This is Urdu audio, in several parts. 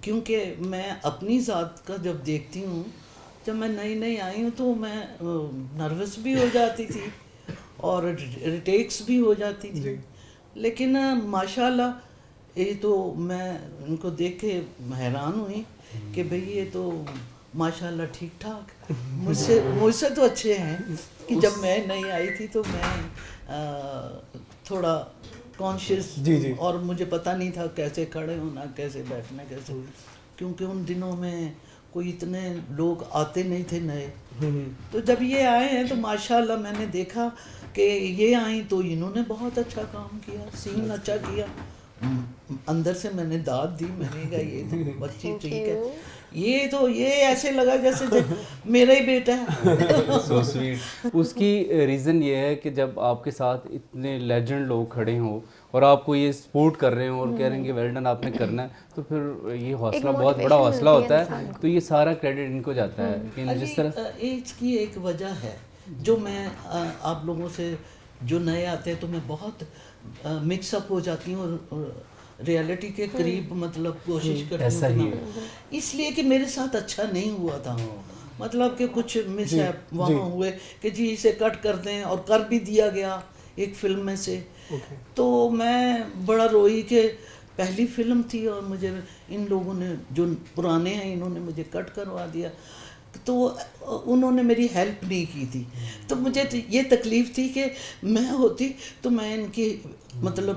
کیونکہ میں اپنی ذات کا جب دیکھتی ہوں، جب میں نئی آئی ہوں تو میں نروس بھی ہو جاتی تھی اور ریٹیکس بھی ہو جاتی تھی، لیکن ماشاء اللہ یہ تو میں ان کو دیکھ کے حیران ہوئی کہ بھئی یہ تو ماشاء اللہ ٹھیک ٹھاک مجھ سے تو اچھے ہیں. کہ جب میں نئی آئی تھی تو میں تھوڑا کانشیس اور مجھے پتہ نہیں تھا کیسے کھڑے ہونا، کیسے بیٹھنا، کیسے، کیونکہ ان دنوں میں کوئی اتنے لوگ آتے نہیں تھے نئے. تو جب یہ آئے ہیں تو ماشاءاللہ میں نے دیکھا کہ یہ آئیں تو انہوں نے بہت اچھا کام کیا، سین اچھا کیا. اندر سے میں نے داد دی، میں نے کہا یہ تو بچی ٹھیک ہے، یہ ایسے لگا جیسے میرا ہی بیٹا ہے. So sweet. اس کی ریزن یہ ہے کہ جب آپ کے ساتھ اتنے لیجنڈ لوگ کھڑے ہوں اور آپ کو یہ سپورٹ کر رہے ہوں اور کہہ رہے ہیں کہ ویل ڈن آپ نے کرنا ہے، تو پھر یہ حوصلہ بہت بڑا حوصلہ ہوتا ہے. تو یہ سارا کریڈٹ ان کو جاتا ہے کہ جس طرح ایج کی ایک وجہ ہے جو میں آپ لوگوں سے جو نئے آتے ہیں تو میں بہت مکس اپ ہو جاتی ہوں اور ریالٹی کے قریب مطلب کوشش کرتی ہوں، اس لیے کہ میرے ساتھ اچھا نہیں ہوا تھا. مطلب کہ کچھ مس وہاں ہوئے کہ جی اسے کٹ کر دیں، اور کر بھی دیا گیا ایک فلم میں سے. تو میں بڑا روئی کہ پہلی فلم تھی اور مجھے ان لوگوں نے جو پرانے ہیں انہوں نے مجھے کٹ کروا دیا، تو انہوں نے میری ہیلپ نہیں کی تھی. تو مجھے یہ تکلیف تھی کہ میں ہوتی تو میں ان کی مطلب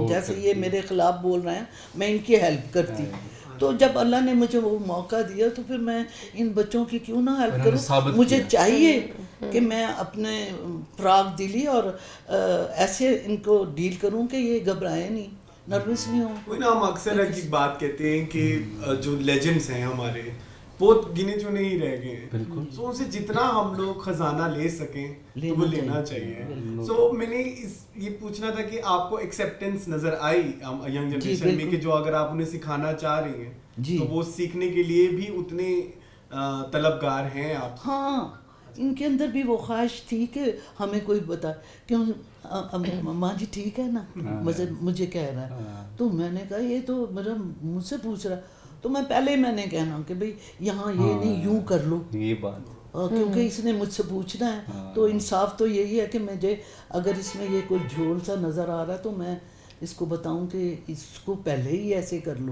جیسے یہ میرے خلاف بول رہے ہیں میں ان کی ہیلپ کرتی. تو جب اللہ نے مجھے وہ موقع دیا تو پھر میں ان بچوں کی کیوں نہ ہیلپ کروں. مجھے چاہیے کہ میں اپنے فراغ دلی اور ایسے ان کو ڈیل کروں کہ یہ گھبرائے نہیں، نروس نہیں ہوں. وہی نا، ہم اکثر ایک بات کہتے ہیں کہ جو لیجنڈس ہیں ہمارے بہت گنے چنے ہی رہ گئے ہیں، سو ان سے جتنا ہم لوگ خزانہ لے سکیں تو وہ لینا چاہیے. سو میں نے یہ پوچھنا تھا کہ آپ کو ایکسیپٹنس نظر آئی ینگ جنریشن میں کہ جو اگر آپ انہیں سکھانا چاہ رہی ہیں تو وہ سیکھنے کے لیے بھی اتنے طلبگار ہیں آپ؟ ہاں، ان کے اندر بھی وہ خواہش تھی کہ ہمیں کوئی بتا کیوں ماں جی ٹھیک ہے نا، مجھے کہہ رہا ہے. تو میں نے کہا یہ تو میرا مجھ سے پوچھ رہا، تو میں پہلے میں نے کہنا کہ بھئی یہاں یہ نہیں، یوں کر لو، یہ بات کیونکہ اس نے مجھ سے پوچھنا ہے. تو انصاف تو یہی ہے کہ مجھے اگر اس میں یہ کوئی جھول سا نظر آ رہا ہے تو میں اس کو بتاؤں کہ اس کو پہلے ہی ایسے کر لو.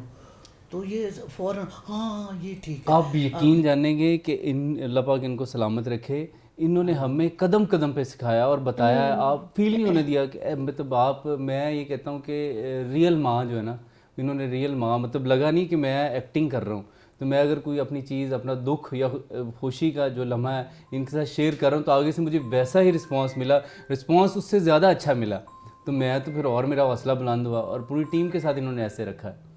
تو یہ فوراً ہاں یہ ٹھیک ہے. آپ یقین جانیں گے کہ اللہ پاک ان کو سلامت رکھے، انہوں نے ہمیں قدم قدم پہ سکھایا اور بتایا ہے. آپ فیل نہیں ہونے دیا کہ مطلب آپ، میں یہ کہتا ہوں کہ ریئل ماں جو ہے نا، انہوں نے ریئل ماں، مطلب لگا نہیں کہ میں ایکٹنگ کر رہا ہوں. تو میں اگر کوئی اپنی چیز، اپنا دکھ یا خوشی کا جو لمحہ ہے ان کے ساتھ شیئر کر رہا ہوں تو آگے سے مجھے ویسا ہی رسپانس ملا، رسپانس اس سے زیادہ اچھا ملا. تو میں تو پھر اور میرا حوصلہ بلند ہوا، اور پوری ٹیم کے ساتھ انہوں نے ایسے رکھا ہے.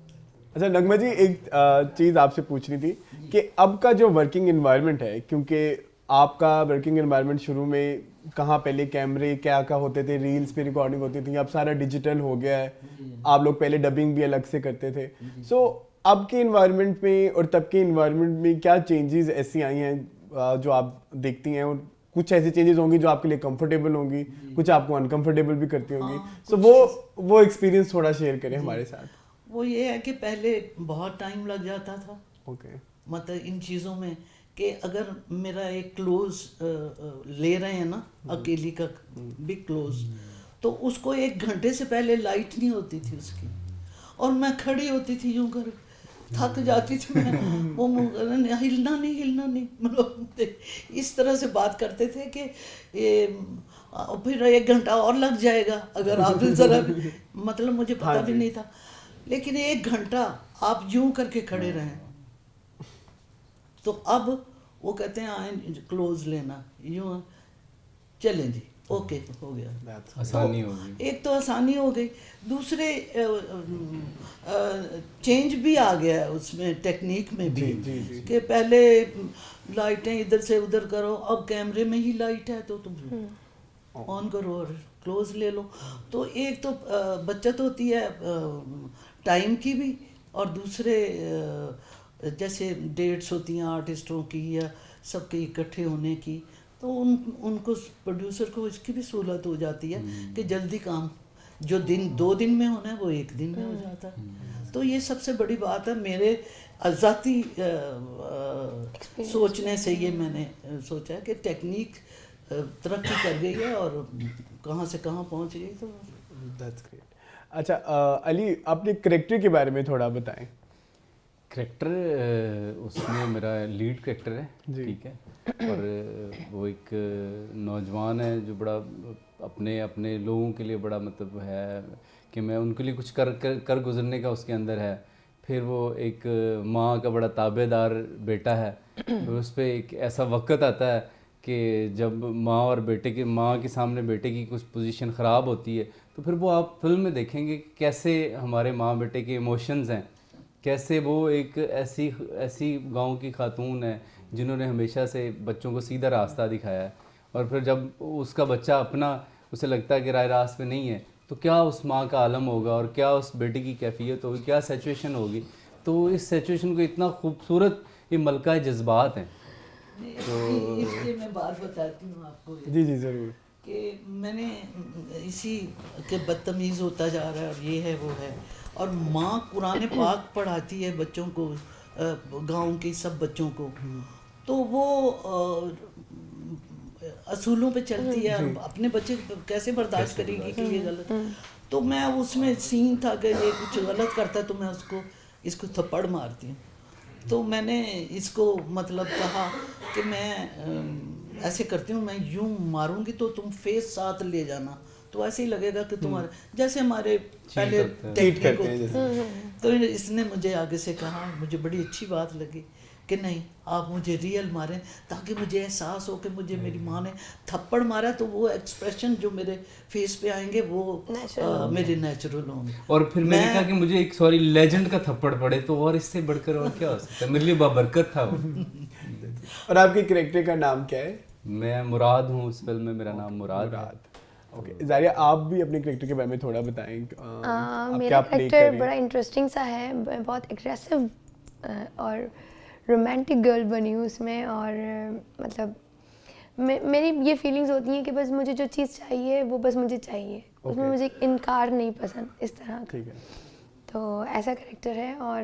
اچھا نغمہ جی، ایک چیز آپ سے پوچھنی تھی کہ اب کا جو ورکنگ انوائرمنٹ ہے، کیونکہ آپ کا ورکنگ انوائرمنٹ شروع میں کہاں پہلے کیمرے کیا ہوتے تھے، ریلز پہ ریکارڈنگ ہوتی تھی، اب سارا ڈیجیٹل ہو گیا ہے. آپ لوگ پہلے ڈبنگ بھی الگ سے کرتے تھے. سو اب کے انوائرمنٹ میں اور تب کے انوائرمنٹ میں کیا چینجز ایسی آئی ہیں جو آپ دیکھتی ہیں؟ اور کچھ ایسی چینجز ہوں گی جو آپ کے لیے کمفرٹیبل ہوں گی، کچھ آپ کو انکمفرٹیبل بھی کرتی ہوں گی. سو وہ ایکسپیرینس تھوڑا شیئر کریں ہمارے ساتھ. وہ یہ ہے کہ پہلے بہت ٹائم لگ جاتا تھا مطلب ان چیزوں میں، کہ اگر میرا ایک کلوز لے رہے ہیں نا اکیلی کا بگ کلوز، تو اس کو 1 گھنٹے سے پہلے لائٹ نہیں ہوتی تھی اس کی، اور میں کھڑی ہوتی تھی یوں کر، تھک جاتی تھی میں، وہ ہلنا نہیں مطلب اس طرح سے بات کرتے تھے کہ پھر 1 گھنٹہ اور لگ جائے گا اگر آپ ذرا، مطلب مجھے پتہ بھی نہیں تھا. لیکن 1 گھنٹہ آپ یوں کر کے کھڑے رہیں. تو اب وہ کہتے ہیں آئیں کلوز لینا، یوں چلیں جی اوکے ہو گیا. آسانی ہو گئی، ایک تو آسانی ہو گئی، دوسرے چینج بھی آ گیا ہے اس میں ٹیکنیک میں بھی، کہ پہلے لائٹیں ادھر سے ادھر کرو، اب کیمرے میں ہی لائٹ ہے تو تم آن کرو اور کلوز لے لو. تو ایک تو بچت ہوتی ہے ٹائم کی بھی، اور دوسرے جیسے ڈیٹس ہوتی ہیں آرٹسٹوں کی یا سب کے اکٹھے ہونے کی، تو ان کو پروڈیوسر کو اس کی بھی سہولت ہو جاتی ہے کہ جلدی کام جو 2 دن میں ہونا ہے وہ 1 دن میں ہو جاتا ہے. تو یہ سب سے بڑی بات ہے میرے ذاتی سوچنے سے. یہ میں نے سوچا کہ ٹیکنیک ترقی کر گئی ہے اور کہاں سے کہاں پہنچ گئی. تو دیٹس گریٹ. اچھا علی, اپنے کریکٹر کے بارے میں تھوڑا بتائیں. کریکٹر اس میں میرا لیڈ کریکٹر ہے, ٹھیک ہے, اور وہ ایک نوجوان ہے جو بڑا اپنے لوگوں کے لیے بڑا مطلب ہے کہ میں ان کے لیے کچھ کر گزرنے کا اس کے اندر ہے. پھر وہ ایک ماں کا بڑا تابع دار بیٹا ہے. پھر اس پہ ایک ایسا وقت آتا ہے کہ جب ماں کے سامنے بیٹے کی کچھ پوزیشن خراب ہوتی ہے, تو پھر وہ آپ فلم میں دیکھیں گے کیسے ہمارے ماں بیٹے کے ایموشنز ہیں, کیسے وہ ایک ایسی گاؤں کی خاتون ہے جنہوں نے ہمیشہ سے بچوں کو سیدھا راستہ دکھایا ہے, اور پھر جب اس کا بچہ اسے لگتا ہے کہ راہ راست پہ نہیں ہے, تو کیا اس ماں کا عالم ہوگا اور کیا اس بیٹے کی کیفیت ہوگی, کیا سچویشن ہوگی. تو اس سچویشن کو اتنا خوبصورت یہ ملکہ جذبات ہیں. اس لیے میں بات بتاتی ہوں آپ کو. جی جی ضرور. کہ میں نے اسی کہ بدتمیز ہوتا جا رہا ہے اور یہ ہے وہ ہے, اور ماں قرآن پاک پڑھاتی ہے بچوں کو, گاؤں کے سب بچوں کو, تو وہ اصولوں پہ چلتی ہے. اپنے بچے کیسے برداشت کرے گی کہ یہ غلط. تو میں اس میں سین تھا کہ یہ کچھ غلط کرتا ہے تو میں اس کو تھپڑ مارتی ہوں. تو میں نے اس کو مطلب کہا کہ میں ایسے کرتی ہوں, میں یوں ماروں گی تو تم فیس ساتھ لے جانا, تو ایسے ہی لگے گا کہ تمہارے جیسے ہمارے پہلے ٹیکنیک ہوتی. تو اس نے مجھے آگے سے کہا, مجھے بڑی اچھی بات لگی کہ نہیں آپ مجھے ریئل ماریں تاکہ مجھے احساس ہو کہ مجھے میری ماں نے تھپڑ مارا, تو وہ ایکسپریشن جو میرے فیس پہ آئیں گے وہ میرے نیچرل ہوں گے. اور پھر میں نے کہا کہ مجھے ایک لیجنڈ کا تھپڑ پڑے تو اور اس سے بڑھ کر اور کیا ہو سکتا ہے, میرے لیے بابرکت تھا وہ. اور آپ کے کریکٹر کا نام کیا ہے؟ میں مراد ہوں, اس فلم میں میرا نام مراد ہے. اوکے زاریہ, آپ بھی اپنے کریکٹر کے بارے میں تھوڑا بتائیں. میرا کریکٹر بڑا انٹرسٹنگ سا ہے, بہت اگریسو اور رومانٹک گرل بنی ہوں اس میں, اور مطلب میری یہ فیلنگز ہوتی ہیں کہ بس مجھے جو چیز چاہیے وہ بس مجھے چاہیے, اس میں مجھے انکار نہیں پسند اس طرح کا. تو ایسا کریکٹر ہے اور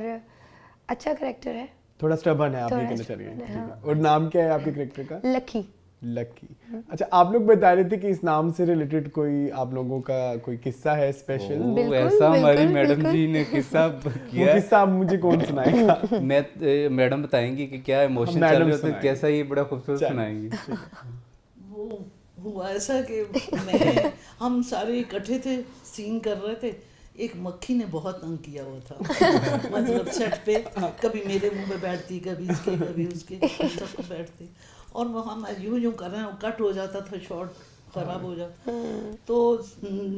اچھا کریکٹر ہے, تھوڑا اسٹبن ہے آپ یہ کہنا چاہ رہی ہیں. اور نام کیا ہے آپ کے کریکٹر کا؟ لکی. لکی. اچھا آپ لوگ بتا رہے تھے کہ اس نام سے ریلیٹڈ کوئی آپ لوگوں کا کوئی قصہ ہے اسپیشل؟ ایسا ہماری میڈم جی نے قصہ کیا. وہ قصہ آپ مجھے کون سنائے گا؟ میں میڈم بتائیں گی کہ کیا ایموشن چل رہے ہوتے ہیں, کیسا یہ بڑا خوبصورت سنائیں گی. وہ ہوا ایسا کہ ہم سارے اکٹھے تھے, سین کر رہے تھے, ایک مکھی نے بہت تنگ کیا ہوا تھا, مطلب سیٹ پہ کبھی میرے منہ پہ بیٹھتی, کبھی اس کے, کبھی اس کے, سب کو بیٹھتی, اور وہاں میں یوں کر رہے ہیں, کٹ ہو جاتا تھا, شارٹ خراب ہو جاتا. تو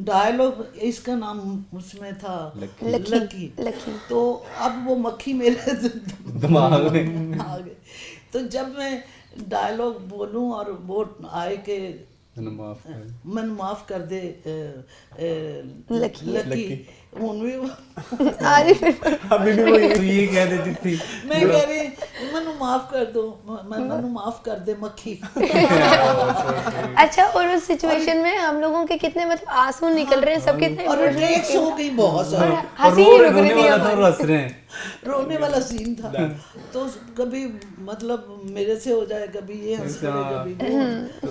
ڈائلاگ اس کا نام اس میں تھا لکی. تو اب وہ مکھی میرے دماغ میں آ گئی. تو جب میں ڈائلاگ بولوں اور وہ آئے کہ من معاف کر دے لکی, یہ کہہ دیتی تھی, میں کہہ رہی منو معاف کر دو, منو معاف کر دے مکھی. اچھا, اور اس سچویشن میں ہم لوگوں کے کتنے مطلب آنسو نکل رہے ہیں, سب کتنے اور ٹیکس ہو گئی بہت سارا, ہنسی ہی رک رہی تھی, رونے والا سین تھا. تو کبھی مطلب میرے سے ہو جائے, کبھی یہ ہنس پڑے, کبھی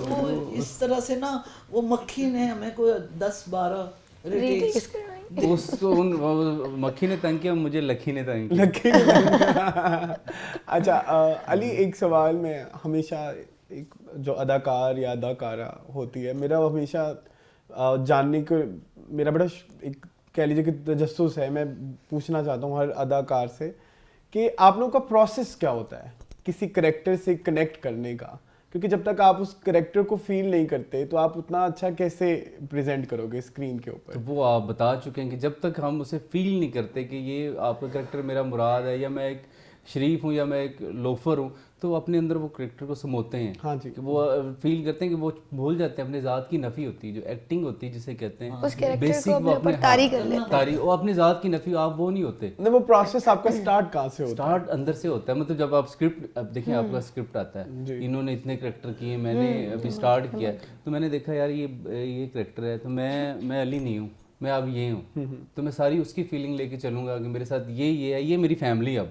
وہ, اس طرح سے نا وہ مکھی نے ہمیں کوئی 10-12 ریٹیکس. اس کو مکھی نے تنگ کیا, مجھے لکی نے تنگ کیا. اچھا علی, ایک سوال میں ہمیشہ ایک جو اداکار یا اداکارہ ہوتی ہے, میرا ہمیشہ جاننے کو میرا بڑا ایک کہہ لیجیے کہ تجسس ہے, میں پوچھنا چاہتا ہوں ہر اداکار سے کہ آپ لوگوں کا پروسیس کیا ہوتا ہے کسی کریکٹر سے کنیکٹ کرنے کا, کیونکہ جب تک آپ اس کریکٹر کو فیل نہیں کرتے تو آپ اتنا اچھا کیسے پریزنٹ کرو گے اسکرین کے اوپر. وہ آپ بتا چکے ہیں کہ جب تک ہم اسے فیل نہیں کرتے کہ یہ آپ کا کریکٹر میرا مراد ہے, یا میں ایک شریف ہوں, یا میں ایک لوفر ہوں, تو اپنے اندر وہ کریکٹر کو سموتے ہیں. ہاں جی, کہ وہ فیل کرتے ہیں کہ وہ بھول جاتے ہیں اپنے ذات کی نفی ہوتی ہے, جو ایکٹنگ ہوتی ہے جسے کہتے ہیں اس کریکٹر کو اپنے اوپر طاری کر لیتے ہیں, وہ اپنی ذات کی نفی, آپ وہ نہیں ہوتے. وہ پروسیس آپ کا سٹارٹ کہاں سے ہوتا ہے؟ سٹارٹ اندر سے ہوتا ہے. مطلب جب آپ اسکرپٹ, اب دیکھیں آپ کا اسکرپٹ آتا ہے, انہوں نے اتنے کریکٹر کیے, میں نے ابھی سٹارٹ کیا, تو میں نے دیکھا یار یہ کریکٹر ہے, تو میں علی نہیں ہوں, میں اب یہ ہوں, تو میں ساری اس کی فیلنگ لے کے چلوں گا کہ میرے ساتھ یہ ہے, یہ میری فیملی, اب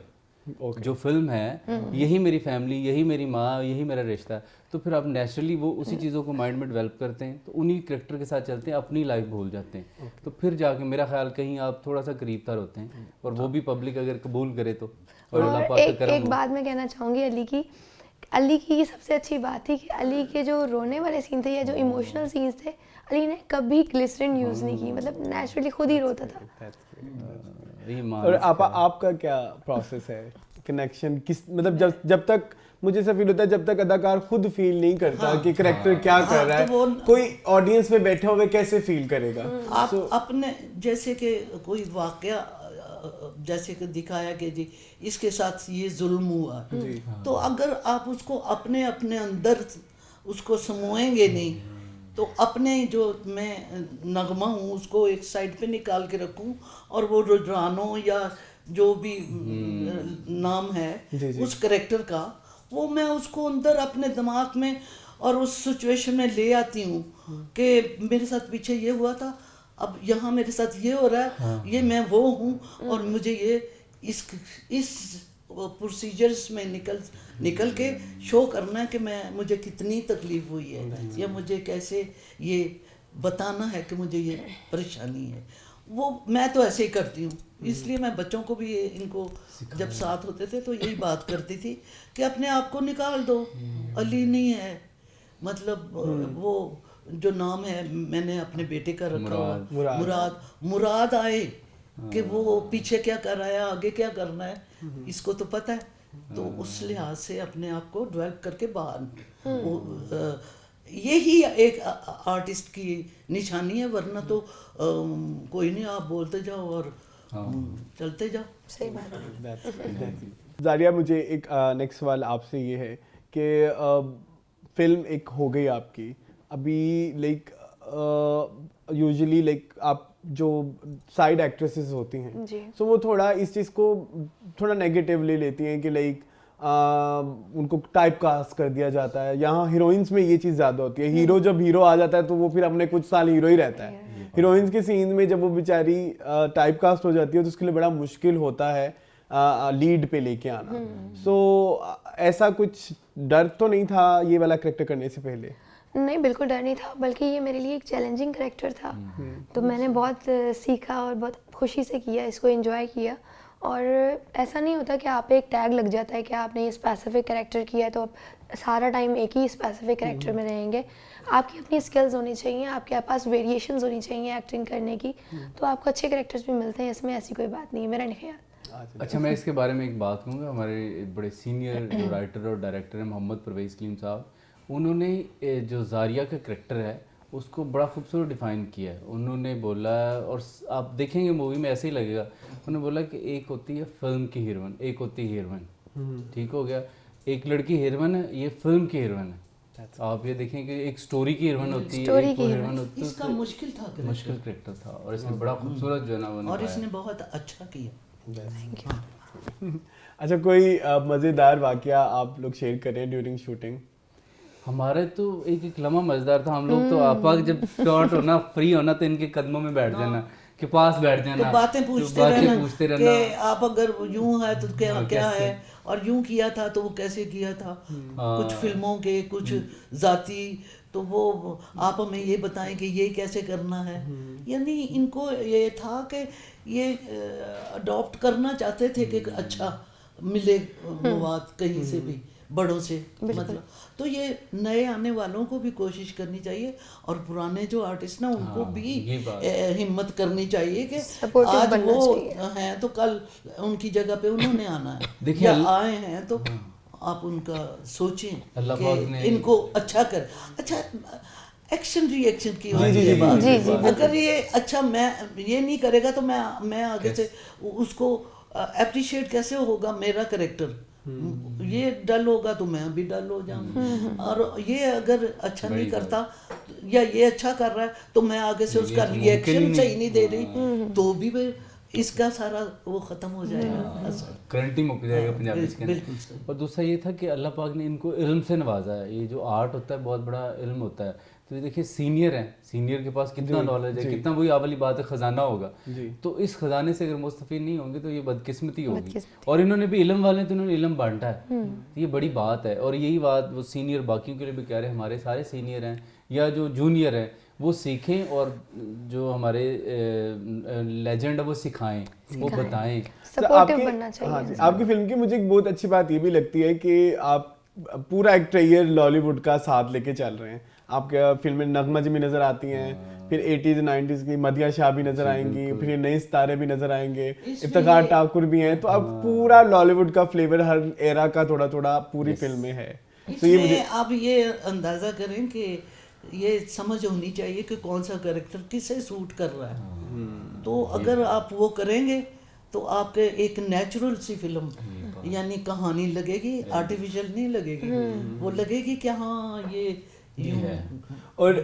جو فلم ہے یہی میری فیملی, یہی میری ماں, یہی میرا رشتہ ہے. تو پھر آپ نیچرلی وہ اسی چیزوں کو مائنڈ میں ڈیولپ کرتے ہیں, تو انہی کریکٹر کے ساتھ چلتے ہیں, اپنی لائف بھول جاتے ہیں. تو پھر جا کے میرا خیال کہیں آپ تھوڑا سا قریب تر ہوتے ہیں, اور وہ بھی پبلک اگر قبول کرے تو. اور ایک بات میں کہنا چاہوں گی علی کی یہ سب سے اچھی بات تھی کہ علی کے جو رونے والے سین تھے یا جو ایموشنل سینس تھے, علی نے کبھی گلسرین یوز نہیں کی, مطلب نیچرلی خود ہی روتا تھا. اور آپ کا کیا پروسیس ہے کنیکشن کس, مطلب جب تک مجھے ایسا فیل ہوتا ہے جب تک اداکار خود فیل نہیں کرتا کہ کریکٹر کیا کر رہا ہے, کوئی آڈینس میں بیٹھے ہوئے کیسے فیل کرے گا. آپ اپنے جیسے کہ کوئی واقعہ جیسے کہ دکھایا کہ جی اس کے ساتھ یہ ظلم ہوا, تو اگر آپ اس کو اپنے اندر اس کو سموئیں گے نہیں, تو اپنے جو میں نغمہ ہوں اس کو ایک سائڈ پہ نکال کے رکھوں, اور وہ رجحانوں یا جو بھی نام ہے اس کریکٹر کا, وہ میں اس کو اندر اپنے دماغ میں اور اس سچویشن میں لے آتی ہوں کہ میرے ساتھ پیچھے یہ ہوا تھا, اب یہاں میرے ساتھ یہ ہو رہا ہے, یہ میں وہ ہوں, اور مجھے یہ اس پروسیجرز میں نکل کے شو کرنا ہے کہ مجھے کتنی تکلیف ہوئی ہے, یا مجھے کیسے یہ بتانا ہے کہ مجھے یہ پریشانی ہے. وہ میں تو ایسے ہی کرتی ہوں, اس لیے میں بچوں کو بھی ان کو جب ساتھ ہوتے تھے تو یہی بات کرتی تھی کہ اپنے آپ کو نکال دو, علی نہیں ہے, مطلب وہ جو نام ہے میں نے اپنے بیٹے کا رکھا مراد آئے کہ وہ پیچھے کیا کر رہا ہے, آگے کیا کرنا ہے, اس کو تو پتہ ہے. تو اس لحاظ سے اپنے آپ کو ڈیولپ کر کے باہر, یہی ایک آرٹسٹ کی نشانی ہے, ورنہ تو کوئی نہیں, آپ بولتے جاؤ اور چلتے جاؤ. صحیح بات ہے. زاریہ, مجھے ایک نیکسٹ سوال آپ سے یہ ہے کہ فلم ایک ہو گئی آپ کی, ابھی لائک یوزلی لائک آپ جو سائڈ ایکٹریسز ہوتی ہیں سو وہ تھوڑا اس چیز کو تھوڑا نیگیٹیولی لیتی ہیں کہ لائک ان کو ٹائپ کاسٹ کر دیا جاتا ہے. یہاں ہیروئنس میں یہ چیز زیادہ ہوتی ہے, ہیرو جب ہیرو آ جاتا ہے تو وہ پھر اپنے کچھ سال ہیرو ہی رہتا ہے. ہیروئنس کے سین میں جب وہ بیچاری ٹائپ کاسٹ ہو جاتی ہے تو اس کے لیے بڑا مشکل ہوتا ہے لیڈ پہ لے کے آنا. سو ایسا کچھ ڈر تو نہیں تھا یہ والا کریکٹر کرنے سے پہلے؟ نہیں, بالکل ڈر نہیں تھا, بلکہ یہ میرے لیے ایک چیلنجنگ کریکٹر تھا. تو میں نے بہت سیکھا اور بہت خوشی سے کیا, اس کو انجوائے کیا. اور ایسا نہیں ہوتا کہ آپ پہ ایک ٹیگ لگ جاتا ہے کہ آپ نے یہ اسپیسیفک کریکٹر کیا ہے تو آپ سارا ٹائم ایک ہی اسپیسیفک کریکٹر میں رہیں گے. آپ کی اپنی اسکلز ہونی چاہیے, آپ کے پاس ویریشنز ہونی چاہیے ایکٹنگ کرنے کی, تو آپ کو اچھے کریکٹرز بھی ملتے ہیں, اس میں ایسی کوئی بات نہیں ہے میرا نہیں خیال. اچھا, میں اس کے بارے میں ایک بات کہوں گا. ہمارے بڑے سینئر جو رائٹر اور ڈائریکٹر ہیں محمد پرویز کلیم صاحب, انہوں نے جو زاریہ کا کریکٹر ہے اس کو بڑا خوبصورت ڈیفائن کیا ہے. انہوں نے بولا, اور آپ دیکھیں گے مووی میں ایسے ہی لگے گا, انہوں نے بولا کہ ایک ہوتی ہے فلم کی ہیروئن, ایک ہوتی ہے ہیروئن, ٹھیک ہو گیا, ایک لڑکی ہیروئن ہے, یہ فلم کی ہیروئن ہے. آپ یہ دیکھیں کہ ایک سٹوری کی ہیروئن ہوتی ہے, ایک ہیروئن ہوتی ہے. اس کا مشکل کریکٹر تھا, اور اس نے بڑا خوبصورت جو ہے نا وہ اور اس نے بہت اچھا کیا. اچھا, کوئی مزیدار واقعہ آپ لوگ شیئر کریں ڈیورنگ شوٹنگ؟ ہمارے تو ایک لمحہ مزیدار تھا. ہم لوگ تو آپا جب شارٹ ہونا فری ہونا تو ان کے قدموں میں بیٹھ جانا, کے پاس بیٹھ جانا, باتیں پوچھتے رہنا کہ آپ اگر یوں ہے تو کیا ہے, اور یوں کیا تھا تو وہ کیسے کیا تھا. کچھ فلموں کے, کچھ ذاتی, تو وہ آپ ہمیں یہ بتائیں کہ یہ کیسے کرنا ہے. یعنی ان کو یہ تھا کہ یہ اڈاپٹ کرنا چاہتے تھے کہ اچھا ملے مواد کہیں سے بھی, بڑوں سے مطلب. تو یہ نئے آنے والوں کو بھی کوشش کرنی چاہیے, اور پرانے جو آرٹسٹ نا ان کو بھی ہمت کرنی چاہیے کہ آج وہ ہیں تو کل ان کی جگہ پہ انہوں نے آنا ہے, یا آئے ہیں تو آپ ان کا سوچیں کہ ان کو اچھا کر. اچھا, ایکشن ری ایکشن کی ہوتی ہے بات. اگر یہ اچھا میں یہ نہیں کرے گا تو میں آگے سے اس کو اپریشیٹ کیسے ہوگا میرا کریکٹر. یہ ڈل ہوگا تو میں بھی ڈل ہو جاؤں, اور یہ اگر اچھا نہیں کرتا یا یہ اچھا کر رہا ہے تو میں آگے سے اس کا ری ایکشن صحیح نہیں دے رہی تو بھی اس کا سارا وہ ختم ہو جائے گا, کرنٹی مک جائے گا پنجابی کے اندر. اور دوسرا یہ تھا کہ اللہ پاک نے ان کو علم سے نوازا ہے. یہ جو آرٹ ہوتا ہے بہت بڑا علم ہوتا ہے, تو یہ دیکھیے سینئر ہیں, سینئر کے پاس کتنا نالج ہے, کتنا, وہی والی بات ہے خزانہ ہوگا, تو اس خزانے سے اگر مستفید نہیں ہوں گے تو یہ بدقسمتی ہوگی. اور انہوں نے بھی علم والے, تو انہوں نے علم بانٹا ہے, یہ بڑی بات ہے. اور یہی بات وہ سینئر باقیوں کے لیے بھی کہہ رہے ہیں, ہمارے سارے سینئر ہیں یا جو جونیئر ہیں وہ سیکھیں, اور جو ہمارے لیجنڈ ہے وہ سکھائیں, وہ بتائیں. سپورٹیو بننا چاہیے. ہاں جی, آپ کی فلم کی مجھے ایک بہت اچھی بات یہ بھی لگتی ہے کہ آپ پورا ایک ٹریئر لالی ووڈ کا ساتھ لے کے چل رہے ہیں. آپ کے فلم میں نغمہ جی بھی نظر آتی ہیں, پھر 80s 90s کی مدیہ شاہ بھی نظر آئیں گی, پھر نئے ستارے بھی نظر آئیں گے, افتخار ٹھاکر بھی ہیں, تو اب پورا لالی ووڈ کا فلیور ہر ایرا کا تھوڑا تھوڑا پوری فلم میں ہے. تو یہ آپ یہ اندازہ کریں کہ یہ سمجھ ہونی چاہیے کہ کون سا کریکٹر کسے سوٹ کر رہا ہے. تو اگر آپ وہ کریں گے تو آپ کے ایک نیچرل سی فلم, یعنی کہانی لگے گی, آرٹیفیشل نہیں لگے گی, وہ لگے گی کہ ہاں یہ ہے. اور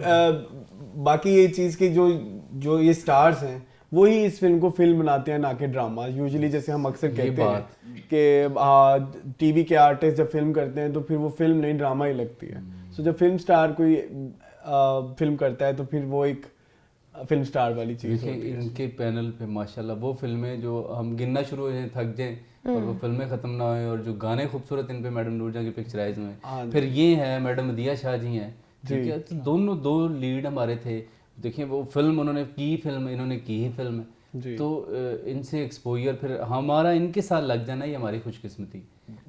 باقی یہ چیز کہ جو یہ سٹارز ہیں وہی اس فلم کو فلم بناتے ہیں, نہ کہ ڈراما. یوزلی جیسے ہم اکثر کہتے ہیں کہ ٹی وی کے آرٹسٹ جب فلم کرتے ہیں تو پھر وہ فلم نہیں ڈرامہ ہی لگتی ہے. سو جب فلم سٹار کوئی فلم کرتا ہے تو پھر وہ ایک فلم سٹار والی چیز ہوتی ہے. ان کے پینل پہ ماشاءاللہ وہ فلمیں جو ہم گننا شروع ہو جائیں, تھک جائیں, اور وہ فلمیں ختم نہ ہوئیں, اور جو گانے خوبصورت ان پہ میڈم نور جہاں کی پکچرائز میں, پھر یہ ہے میڈم مدیہ شاہ جی ہیں, ٹھیک ہے, دونوں دو لیڈ ہمارے تھے. دیکھیں وہ فلم انہوں نے کی, فلم انہوں نے کی ہی فلم ہے, تو ان سے ایکسپوجر, پھر ہمارا ان کے ساتھ لگ جانا, یہ ہماری خوش قسمتی.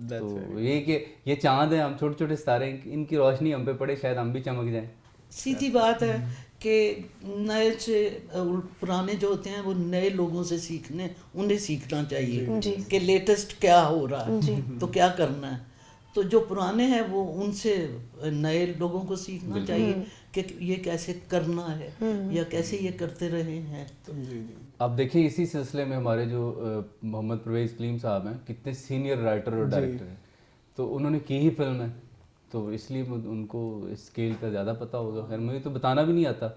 تو یہ کہ یہ چاند ہیں, ہم چھوٹے چھوٹے ستارے ہیں, ان کی روشنی ہم پہ پڑے, شاید ہم بھی چمک جائیں. سیدھی بات ہے کہ نئے سے پرانے جو ہوتے ہیں وہ نئے لوگوں سے سیکھنے, انہیں سیکھنا چاہیے کہ لیٹسٹ کیا ہو رہا ہے, تو کیا کرنا ہے. تو جو پرانے ہیں وہ ان سے نئے لوگوں کو سیکھنا چاہیے کہ یہ کیسے کرنا ہے یا کیسے یہ کرتے رہے ہیں. آپ دیکھیں اسی سلسلے میں ہمارے جو محمد پرویز کلیم صاحب ہیں, کتنے سینئر رائٹر اور ڈائریکٹر ہیں, تو انہوں نے کی ہی فلم ہے, تو اس لیے ان کو اسکیل کا زیادہ پتہ ہوگا. خیر مجھے تو بتانا بھی نہیں آتا,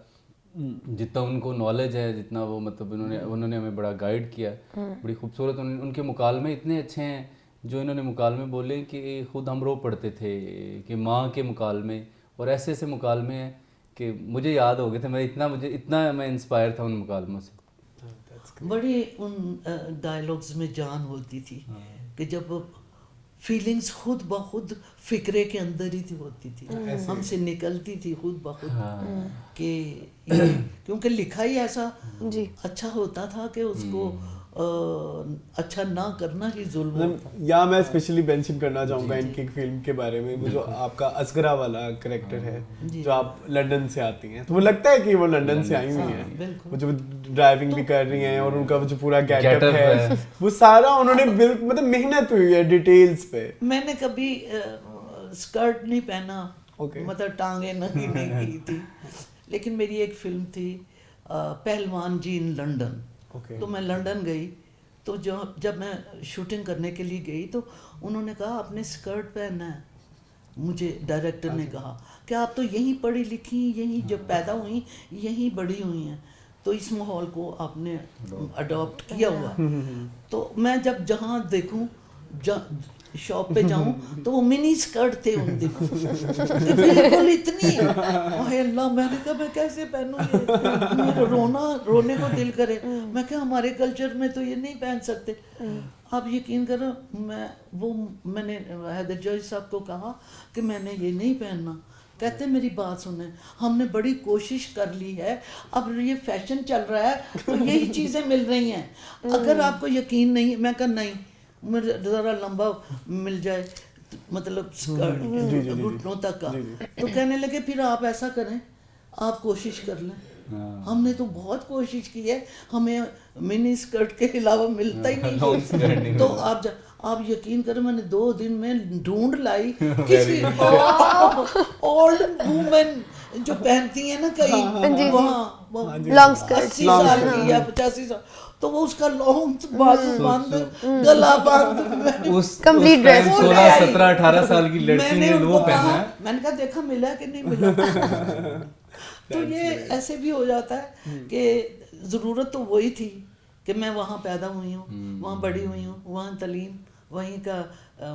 جتنا ان کو نالج ہے, جتنا وہ مطلب انہوں نے ہمیں بڑا گائیڈ کیا, بڑی خوبصورت. ان کے مکالمے اتنے اچھے ہیں جو انہوں نے مکالمے بولے کہ خود ہم رو پڑتے تھے, کہ ماں کے مکالمے, اور ایسے ایسے مکالمے ہیں کہ مجھے یاد ہو گئے تھے. مجھے اتنا میں انسپائر تھا ان مکالموں سے. بڑی ان ڈائلاگز میں جان ہوتی تھی کہ جب فیلنگز خود بخود فکرے کے اندر ہی ہوتی تھی, ہم سے نکلتی تھی خود بخود, کہ کیونکہ لکھا ہی ایسا اچھا ہوتا تھا کہ اس کو اچھا نہ کرنا ہی ظلم ہوتا. یا میں اسپیشلی مینشن کرنا چاہوں گا ان کی فلم کے بارے میں, وہ جو آپ کا اصغرا والا کریکٹر ہے, جو آپ لنڈن سے آتی ہیں, تو وہ لگتا ہے کہ وہ لنڈن سے آئی ہوئی ہیں, وہ جو ڈرائیونگ بھی کر رہی ہیں, اور ان کا جو پورا گیٹ اپ ہے وہ سارا انہوں نے مطلب محنت ہوئی ہے ڈیٹیلز پہ. میں نے کبھی اسکرٹ نہیں پہنا, مطلب ٹانگیں نہیں کی تھی, لیکن میری ایک فلم تھی پہلوان جی ان لنڈن, تو میں لنڈن گئی, تو جب میں شوٹنگ کرنے کے لیے گئی تو انہوں نے کہا آپ نے اسکرٹ پہننا ہے. مجھے ڈائریکٹر نے کہا کہ آپ تو یہیں پڑھی لکھی, یہیں جب پیدا ہوئی, یہیں بڑی ہوئی ہیں, تو اس ماحول کو آپ نے اڈاپٹ کیا ہوا. تو میں جب جہاں دیکھوں, شاپ پہ جاؤں, تو وہ منی اسکرٹ تھے ان دنوں, بالکل اتنی, اوہ اللہ, میں نے کہا میں کیسے پہنوں یہ, رونے کو دل کرے. میں کہا ہمارے کلچر میں تو یہ نہیں پہن سکتے. آپ یقین کرو, میں نے حیدر جوئی صاحب کو کہا کہ میں نے یہ نہیں پہننا. کہتے میری بات سنیں, ہم نے بڑی کوشش کر لی ہے, اب یہ فیشن چل رہا ہے تو یہی چیزیں مل رہی ہیں, اگر آپ کو یقین نہیں. میں کہا نہیں, مجھے ذرا لمبا مل جائے, مطلب گھٹنوں تک کا. تو کہنے لگے پھر آپ ایسا کریں, آپ کوشش کر لیں. ہم نے تو بہت کوشش کی ہے, ہمیں منی اسکرٹ کے علاوہ ملتا ہی نہیں. تو آپ یقین کریں, میں نے 2 دن میں ڈھونڈ لائی کسی اولڈ وومن جو پہنتی ہیں نا کہیں وہاں لانگ اسکرٹ 80 سال کی یا 85 سال, تو وہ اس کا لانگ بازو باندھ, گلا باندھ, کمپلیٹ ڈریس, 16 17 18 سال کی لڑکی نے وہ پہنا ہے. میں نے کہا دیکھا ملا کہ نہیں ملا. تو یہ ایسے بھی ہو جاتا ہے کہ ضرورت تو وہی تھی کہ میں وہاں پیدا ہوئی ہوں, وہاں بڑی ہوئی ہوں, وہاں تعلیم, وہیں کا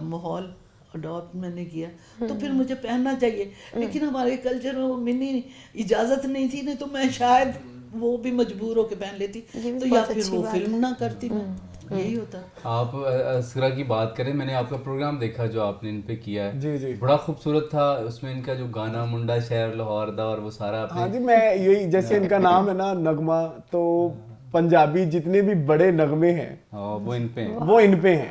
ماحول, اڈاپٹ میں نے کیا تو پھر مجھے پہننا چاہیے, لیکن ہمارے کلچر میں وہ منی اجازت نہیں تھی, نہیں تو میں شاید وہ بھی مجبور ہو کے پہن لیتی, تو یا پھر وہ فلم نہ کرتی میں, یہی ہوتا. آپ اسرا کی بات کریں, میں نے آپ کا پروگرام دیکھا جو آپ نے ان پہ کیا ہے, جی جی بڑا خوبصورت تھا. اس میں ان کا جو گانا منڈا شہر لاہور دا اور وہ سارا آپ ہاں جی, میں یہی جیسے ان کا نام ہے نا نغمہ, تو پنجابی جتنے بھی بڑے نغمے ہیں وہ ان پہ ہیں, وہ ان پہ ہیں.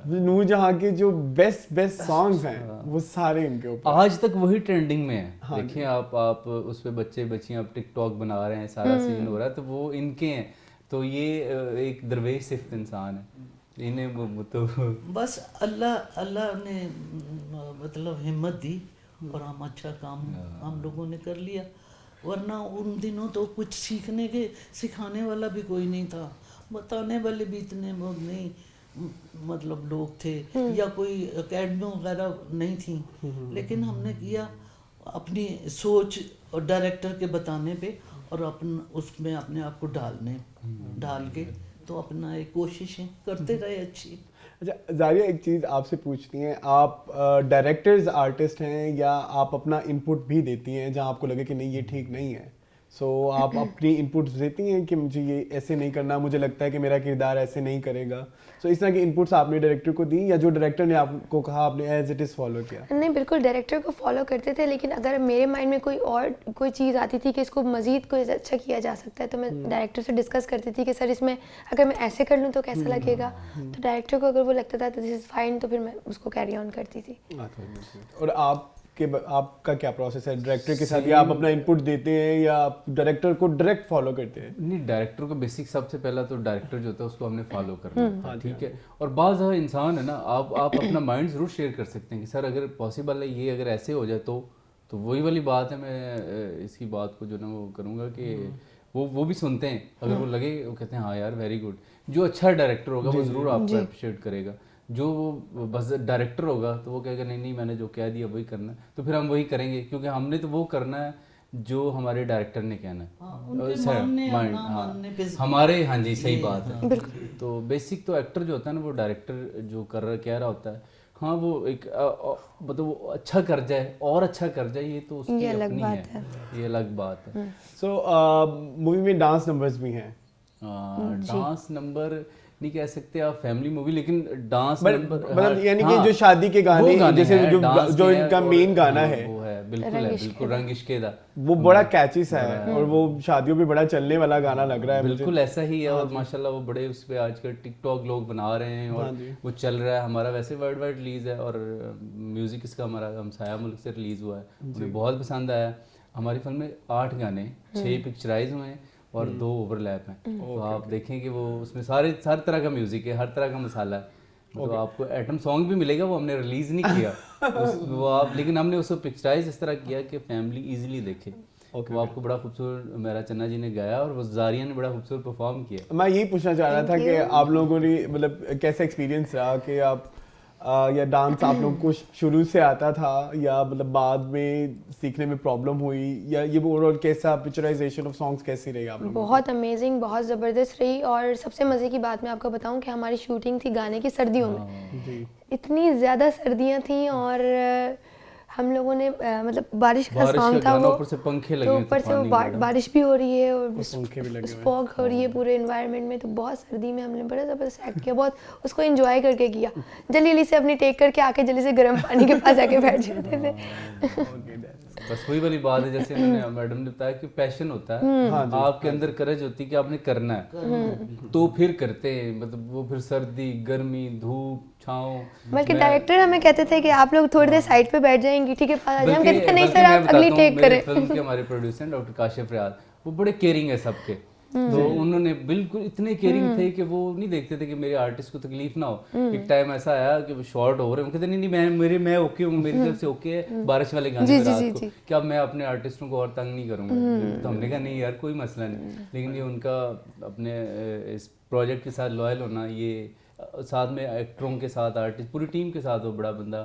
نور جہاں کے جو بیسٹ سانگز ہیں وہ سارے ان کے اوپر آج تک وہی ٹرینڈنگ میں ہے. دیکھیں آپ اس پہ بچے بچیاں اب ٹک ٹاک بنا رہے ہیں, سارا سین ہو رہا ہے, تو وہ ان کے ہیں. تو یہ ایک درویش صفت انسان ہے, انہیں تو بس اللہ نے مطلب ہمت دی اور ہم اچھا کام ہم لوگوں نے کر لیا, ورنہ ان دنوں تو کچھ سکھانے والا بھی کوئی نہیں تھا, بتانے والے بھی اتنے نہیں مطلب لوگ تھے, یا کوئی اکیڈمی وغیرہ نہیں تھیں, لیکن ہم نے کیا اپنی سوچ اور ڈائریکٹر کے بتانے پہ, اور اس میں اپنے آپ کو ڈال کے تو اپنا ایک کوششیں کرتے رہے اچھی. اچھا زاریہ, ایک چیز آپ سے پوچھتی ہیں, آپ ڈائریکٹرز آرٹسٹ ہیں یا آپ اپنا انپٹ بھی دیتی ہیں جہاں آپ کو لگے کہ نہیں یہ ٹھیک نہیں ہے, سو آپ اپنی انپٹس دیتی ہیں کہ مجھے یہ ایسے نہیں کرنا, مجھے لگتا ہے کہ میرا کردار ایسے نہیں کرے گا, سو اس طرح کی انپٹس آپ نے ڈائریکٹر کو دی یا جو ڈائریکٹر نے آپ کو کہا آپ نے ایز اٹ از فالو کیا؟ نہیں بالکل ڈائریکٹر کو فالو کرتے تھے, لیکن اگر میرے مائنڈ میں کوئی چیز آتی تھی کہ اس کو مزید کوئی اچھا کیا جا سکتا ہے تو میں ڈائریکٹر سے ڈسکس کرتی تھی کہ سر اس میں اگر میں ایسے کر لوں تو کیسا لگے گا, تو ڈائریکٹر کو اگر وہ لگتا تھا تو دس از فائن, تو پھر میں اس کو کیری آن کرتی تھی. اور آپ کا کیا پروسیس ہے ڈائریکٹر کے ساتھ, یا آپ اپنا انپٹ دیتے ہیں یا آپ ڈائریکٹر کو ڈائریکٹ فالو کرتے ہیں؟ نہیں, ڈائریکٹر کو بیسک سب سے پہلا تو ڈائریکٹر جو ہوتا ہے اس کو ہم نے فالو کرنا ہے, ٹھیک ہے. اور بعض انسان ہے نا, آپ اپنا مائنڈ ضرور شیئر کر سکتے ہیں کہ سر اگر پاسبل ہے یہ اگر ایسے ہو جائے تو وہی والی بات ہے. میں اس کی بات کو جو نا وہ کروں گا کہ وہ بھی سنتے ہیں, اگر وہ لگے وہ کہتے ہیں ہاں یار ویری گڈ. جو اچھا ڈائریکٹر ہوگا وہ ضرور آپ کو اپریشیٹ کرے گا, جو وہ بس ڈائریکٹر ہوگا تو وہ کہے گا نہیں میں نے جو کہہ دیا وہی کرنا ہے, تو پھر ہم وہی کریں گے, کیونکہ ہم نے تو وہ کرنا ہے جو ہمارے ڈائریکٹر نے کہنا ہے, ہمارے. ہاں جی صحیح بات ہے. تو بیسک تو ایکٹر جو ہوتا ہے نا, وہ ڈائریکٹر جو کہہ رہا ہوتا ہے, ہاں وہ ایک مطلب وہ اچھا کر جائے اور اچھا کر جائے, یہ تو اس کی اپنی ہے, یہ الگ بات ہے. سو مووی میں ڈانس نمبرز بھی ہیں. ڈانس نمبر نہیں کہہ سکتے آپ فیملی مووی, لیکن ڈانس مطلب یعنی کہ جو شادی کے گانے جیسے جو ان کا مین گانا ہے وہ ہے بالکل رنگ عشقے دا, وہ بڑا کیچی سا ہے اور وہ شادیوں پہ بڑا چلنے والا گانا لگ رہا ہے. بالکل ایسا ہی ہے, اور ماشاءاللہ وہ بڑے اس پہ آج کل ٹک ٹاک لوگ بنا رہے ہیں اور وہ چل رہا ہے. ہمارا ویسے ورلڈ وائڈ ریلیز ہے اور میوزک اس کا ہمارا ہمسایہ ملک سے ریلیز ہوا ہے, مجھے بہت پسند آیا. ہماری فلم میں 8 گانے 6 پکچرائز ہوئے ہیں اور 2 اوور لیپ ہیں, تو آپ دیکھیں کہ وہ اس میں ہر طرح کا میوزک ہے, ہر طرح کا مسالہ ہے. تو آپ کو ایٹم سانگ بھی ملے گا, وہ ہم نے ریلیز نہیں کیا وہ آپ, لیکن ہم نے اس کو پکچرائز اس طرح کیا کہ فیملی ایزیلی دیکھے. وہ آپ کو بڑا خوبصورت میرا چنا جی نے گایا اور وہ زاریہ نے بڑا خوبصورت پرفارم کیا. میں یہی پوچھنا چاہ رہا تھا کہ آپ لوگوں نے مطلب کیسا ایکسپیرینس رہا کہ آپ یا ڈانس آپ لوگوں کو شروع سے آتا تھا یا مطلب بعد میں سیکھنے میں پرابلم ہوئی, یا یہ اوور آل کیسا پکچرائزیشن آف سانگس کیسی رہی آپ لوگوں؟ بہت امیزنگ, بہت زبردست رہی. اور سب سے مزے کی بات میں آپ کو بتاؤں کہ ہماری شوٹنگ تھی گانے کی سردیوں میں, اتنی زیادہ سردیاں تھیں اور ہم لوگوں نے مطلب بارش کا سانگ تھا وہ, اوپر سے پنکھے لگے, تو اوپر سے وہ بارش بھی ہو رہی ہے اور اسپاگ ہو رہی ہے پورے انوائرمنٹ میں, تو بہت سردی میں ہم نے بڑا زبردست ایکٹ کیا, بہت اس کو انجوائے کر کے کیا. جلدی سے اپنی ٹیک کر کے آ کے جلدی سے گرم پانی کے پاس جا کے بیٹھ جاتے تھے. بس وہی والی بات ہے جیسے انہوں نے میڈم نے بتایا کہ پیشن ہوتا ہے, آپ کے اندر کرج ہوتی ہے کہ آپ نے کرنا ہے تو پھر کرتے ہیں. مطلب وہ پھر سردی گرمی دھوپ چھاؤں, بلکہ ڈائریکٹر ہمیں کہتے تھے کہ آپ لوگ تھوڑی دیر سائڈ پہ بیٹھ جائیں گے, ٹھیک ہے پاس آ جائیں. ہم کہتے تھے نہیں سر آپ اگلی ٹیک کریں. فلم کے ہمارے پروڈیوسر ڈاکٹر کاشف ریاض وہ بڑے کیئرنگ ہے سب کے, تو انہوں نے بالکل اتنے کیئرنگ تھے کہ وہ نہیں دیکھتے تھے کہ میرے آرٹسٹ کو تکلیف نہ ہو. ایک ٹائم ایسا آیا کہ وہ شارٹ ہو رہے ہیں, کہتے نہیں میں اوکے ہوں, میری طرف سے اوکے ہے بارش والے گانے میں رات کو, کہ اب میں اپنے آرٹسٹوں کو اور تنگ نہیں کروں گا. تو ہم نے کہا نہیں یار کوئی مسئلہ نہیں, لیکن یہ ان کا اپنے اس پروجیکٹ کے ساتھ لوائل ہونا, یہ ساتھ میں ایکٹروں کے ساتھ آرٹسٹ پوری ٹیم کے ساتھ وہ بڑا بندہ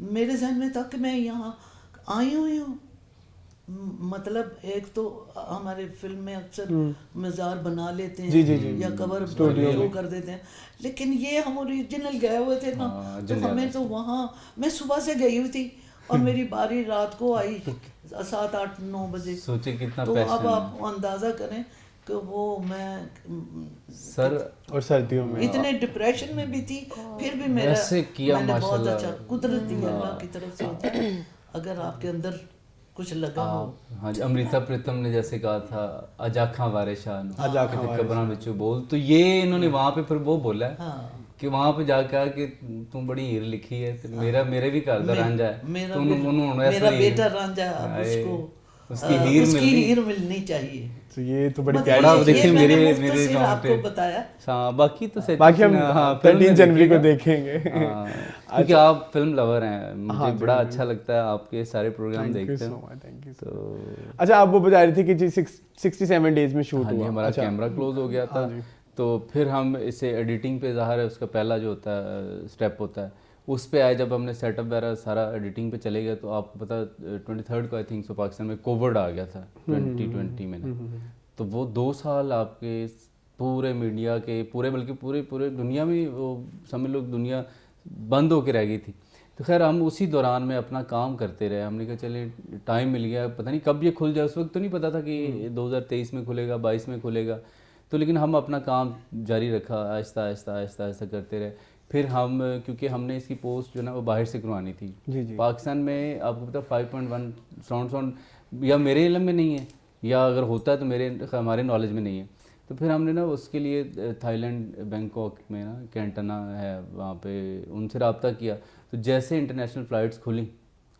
میرے ذہن میں تھا کہ میں یہاں آئی ہوئی ہوں. مطلب ایک تو ہمارے فلم میں اکثر مزار بنا لیتے ہیں یا کور شو کر دیتے ہیں, لیکن یہ ہم اوریجنل گئے ہوئے تھے نا, تو ہمیں تو وہاں, میں صبح سے گئی ہوئی تھی اور میری باری رات کو آئی 7, 8, 9 بجے. سوچے کتنا تو پیشن. اب آپ اندازہ کریں کہ وہ میں سر اور سردیوں میں اتنے ڈپریشن میں بھی تھی, پھر بھی میرا میں نے بہت اچھا, قدرتی اللہ کی طرف سے ہوتا ہے اگر آپ کے اندر کچھ لگا ہو. ہاں جی, امریتا پریتم نے جیسے کہا تھا اجاکھاں وارے شان قبراں وچوں بول, تو یہ انہوں نے وہاں پہ پھر وہ بولا ہے کہ وہاں پہ جا کے کہا کہ تم بڑی ہیر لکھی ہے, میرے بھی گھر دا رانجھا ہے, میرا بیٹا رانجھا, اب اس کو اس کی ہیر ملنی چاہیے. تو یہ تو بڑی پیاری, دیکھیں میرے آپ کو بتایا. ہاں باقی تو باقی ہم 13 جنوری کو دیکھیں گے, کیونکہ آپ فلم لور ہیں, مجھے بڑا اچھا لگتا ہے آپ کے سارے پروگرام دیکھتے ہیں. تو اچھا, آپ وہ بتا رہی تھی کہ جی 67 ڈیز میں شوٹ ہوا, ہمارا کیمرہ کلوز ہو گیا تھا, تو پھر ہم اسے ایڈیٹنگ پہ ظاہر ہے اس کا پہلا جو ہوتا ہے اسٹیپ ہوتا ہے اس پہ آئے. جب ہم نے سیٹ اپ وغیرہ سارا ایڈیٹنگ پہ چلے گئے تو آپ کو پتا 23rd کو آئی تھنک سو پاکستان میں کووڈ آ گیا تھا 2020 میں, تو وہ 2 سال آپ کے پورے میڈیا کے بلکہ پورے دنیا میں وہ سمجھ لو دنیا بند ہو کے رہ گئی تھی. تو خیر ہم اسی دوران میں اپنا کام کرتے رہے. ہم نے کہا چلے ٹائم مل گیا, پتہ نہیں کب یہ کھل جائے, اس وقت تو نہیں پتا تھا کہ 2023 میں کھلے گا, 22 میں کھلے گا, تو لیکن ہم اپنا کام جاری رکھا, آہستہ آہستہ کرتے رہے. پھر ہم کیونکہ ہم نے اس کی پوسٹ جو ہے نا وہ باہر سے کروانی تھی. پاکستان میں آپ کو پتا 5.1 ساؤنڈ یا میرے علم میں نہیں ہے, یا اگر ہوتا ہے تو ہمارے نالج میں نہیں ہے. تو پھر ہم نے نا اس کے لیے تھائی لینڈ بینکاک میں نا کینٹنا ہے وہاں پہ, ان سے رابطہ کیا. تو جیسے انٹرنیشنل فلائٹس کھلیں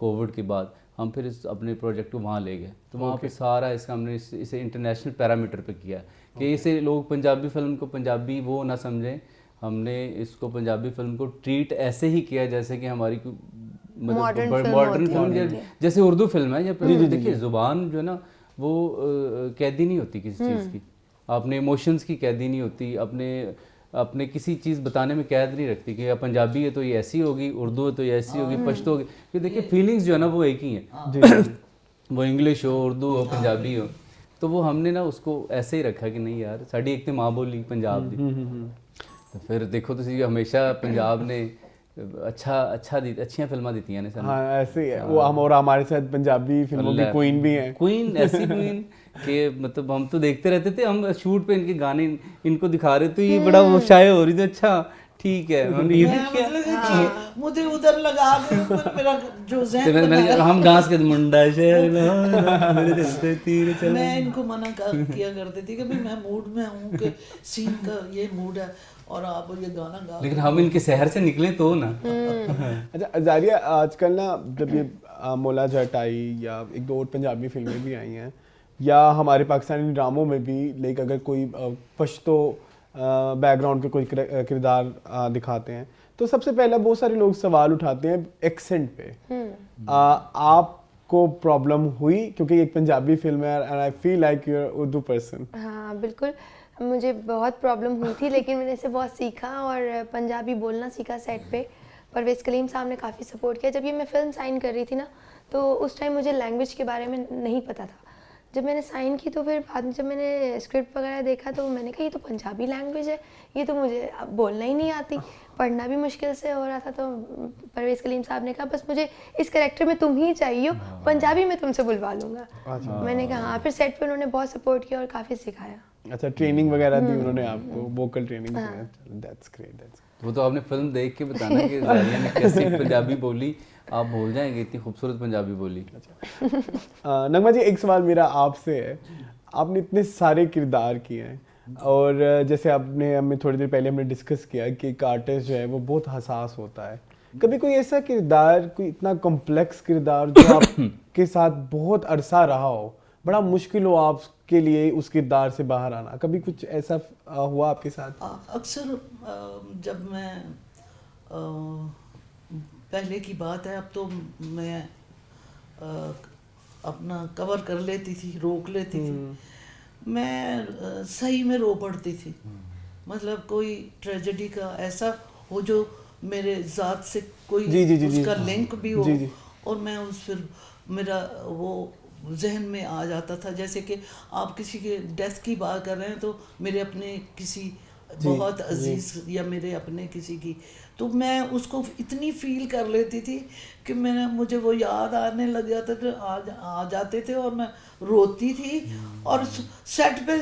کووڈ کے بعد, ہم پھر اپنے پروجیکٹ کو وہاں لے گئے. تو وہاں پہ سارا اس کا ہم نے اسے انٹرنیشنل پیرامیٹر پہ کیا کہ اسے لوگ پنجابی فلم کو پنجابی وہ نہ سمجھیں. ہم نے اس کو پنجابی فلم کو ٹریٹ ایسے ہی کیا جیسے کہ ہماری ماڈرن فلم جیسے اردو فلم ہے. یا دیکھیے زبان جو ہے نا وہ قیدی نہیں ہوتی کسی چیز کی, اپنے ایموشنز کی قیدی نہیں ہوتی, اپنے کسی چیز بتانے میں قید نہیں رکھتی کہ پنجابی ہے تو یہ ایسی ہوگی, اردو ہے تو یہ ایسی ہوگی, پشتو ہوگی. کہ دیکھیے فیلنگز جو ہے نا وہ ایک ہی ہیں, وہ انگلش ہو, اردو ہو, پنجابی ہو. تو وہ ہم نے نا اس کو ایسے ہی رکھا کہ نہیں یار ساڈی ایک تو ماں بولی پنجاب دی. تو پھر دیکھو تسی ہمیشہ پنجاب نے اچھیاں فلمیں دیتی ہیں سر. ہاں ایسے ہی ہے وہ, ہم اور ہمارے ساتھ پنجابی فلموں کی کوئین بھی ہیں, کوئین ایسی کوئین کہ مطلب ہم تو دیکھتے رہتے تھے. ہم شوٹ پہ ان کے گانے ان کو دکھا رہے تو یہ بڑا وہ شائع ہو رہی تھی. اچھا ٹھیک ہے, مجھے ادھر لگا دے میرا جو ذہن ہم ڈانس کے منڈا شہر میں ان کو منع کیا کرتی تھی کہ میں موڈ میں ہوں کہ سین کا یہ موڈ ہے اور آپ یہ گانا گا, لیکن ہم ان کے شہر سے نکلیں تو نا. اچھا زاریہ, آج کل نا جب یہ مولا جٹ آئی یا 1-2 اور پنجابی فلمیں بھی آئی ہیں, یا ہمارے پاکستانی ڈراموں میں بھی لائک اگر کوئی پشتو بیک گراؤنڈ کے کوئی کردار دکھاتے ہیں تو سب سے پہلا بہت سارے لوگ سوال اٹھاتے ہیں ایکسنٹ پہ. آپ کو پرابلم ہوئی کیونکہ ایک پنجابی فلم ہے and I feel like you are Urdu person? ہاں بالکل, مجھے بہت پرابلم ہوئی تھی لیکن میں نے اسے بہت سیکھا اور پنجابی بولنا سیکھا سیٹ پہ. پرویز کلیم صاحب نے کافی سپورٹ کیا. جب یہ میں فلم سائن کر رہی تھی نا تو اس ٹائم مجھے لینگویج کے بارے میں نہیں پتہ تھا. جب میں نے سائن کی تو پھر بعد میں جب میں نے اسکرپٹ وغیرہ دیکھا تو میں نے کہا یہ تو پنجابی لینگویج ہے, یہ تو مجھے بولنا ہی نہیں آتی, پڑھنا بھی مشکل سے ہو رہا تھا. تو پرویز کلیم صاحب نے کہا بس مجھے اس کریکٹر میں تم ہی چاہیے ہو, پنجابی میں تم سے بلوا لوں گا. میں نے کہا ہاں. پھر سیٹ پہ انہوں نے بہت سپورٹ کیا اور کافی سکھایا. اچھا ٹریننگ وغیرہ دی انہوں نے آپ کو, ووکل ٹریننگ. That's great. وہ تو آپ نے فلم دیکھ کے بتانا کہ زاریہ نے کیسی پنجابی بولی, آپ بھول جائیں گے اتنی خوبصورت پنجابی بولی. نغمہ جی ایک سوال میرا آپ سے ہے, آپ نے اتنے سارے کردار کیے ہیں اور جیسے آپ نے ہمیں تھوڑی دیر پہلے ہم نے ڈسکس کیا کہ ایک آرٹسٹ جو ہے وہ بہت حساس ہوتا ہے. کبھی کوئی ایسا کردار, کوئی اتنا کمپلیکس کردار جو آپ کے ساتھ بہت عرصہ رہا ہو, بڑا مشکل ہو آپ کے لیے اس کردار سے باہر آنا, کبھی کچھ ایسا ہوا آپ کے ساتھ؟ اکثر جب میں پہلے کی بات ہے, اب تو میں اپنا کور کر لیتی تھی, روک لیتی تھی, میں صحیح میں رو پڑتی تھی. مطلب کوئی ٹریجڈی کا ایسا ہو جو میرے ذات سے کوئی اس کا لنک بھی ہو, اور میں اس پھر میرا وہ ذہن میں آ جاتا تھا. جیسے کہ آپ کسی کے ڈیتھ کی بات کر رہے ہیں تو میرے اپنے کسی بہت عزیز یا میرے اپنے کسی کی, تو میں اس کو اتنی فیل کر لیتی تھی کہ مجھے وہ یاد آنے لگ جاتے تھے, آ جاتے تھے, اور میں روتی تھی, اور سیٹ پہ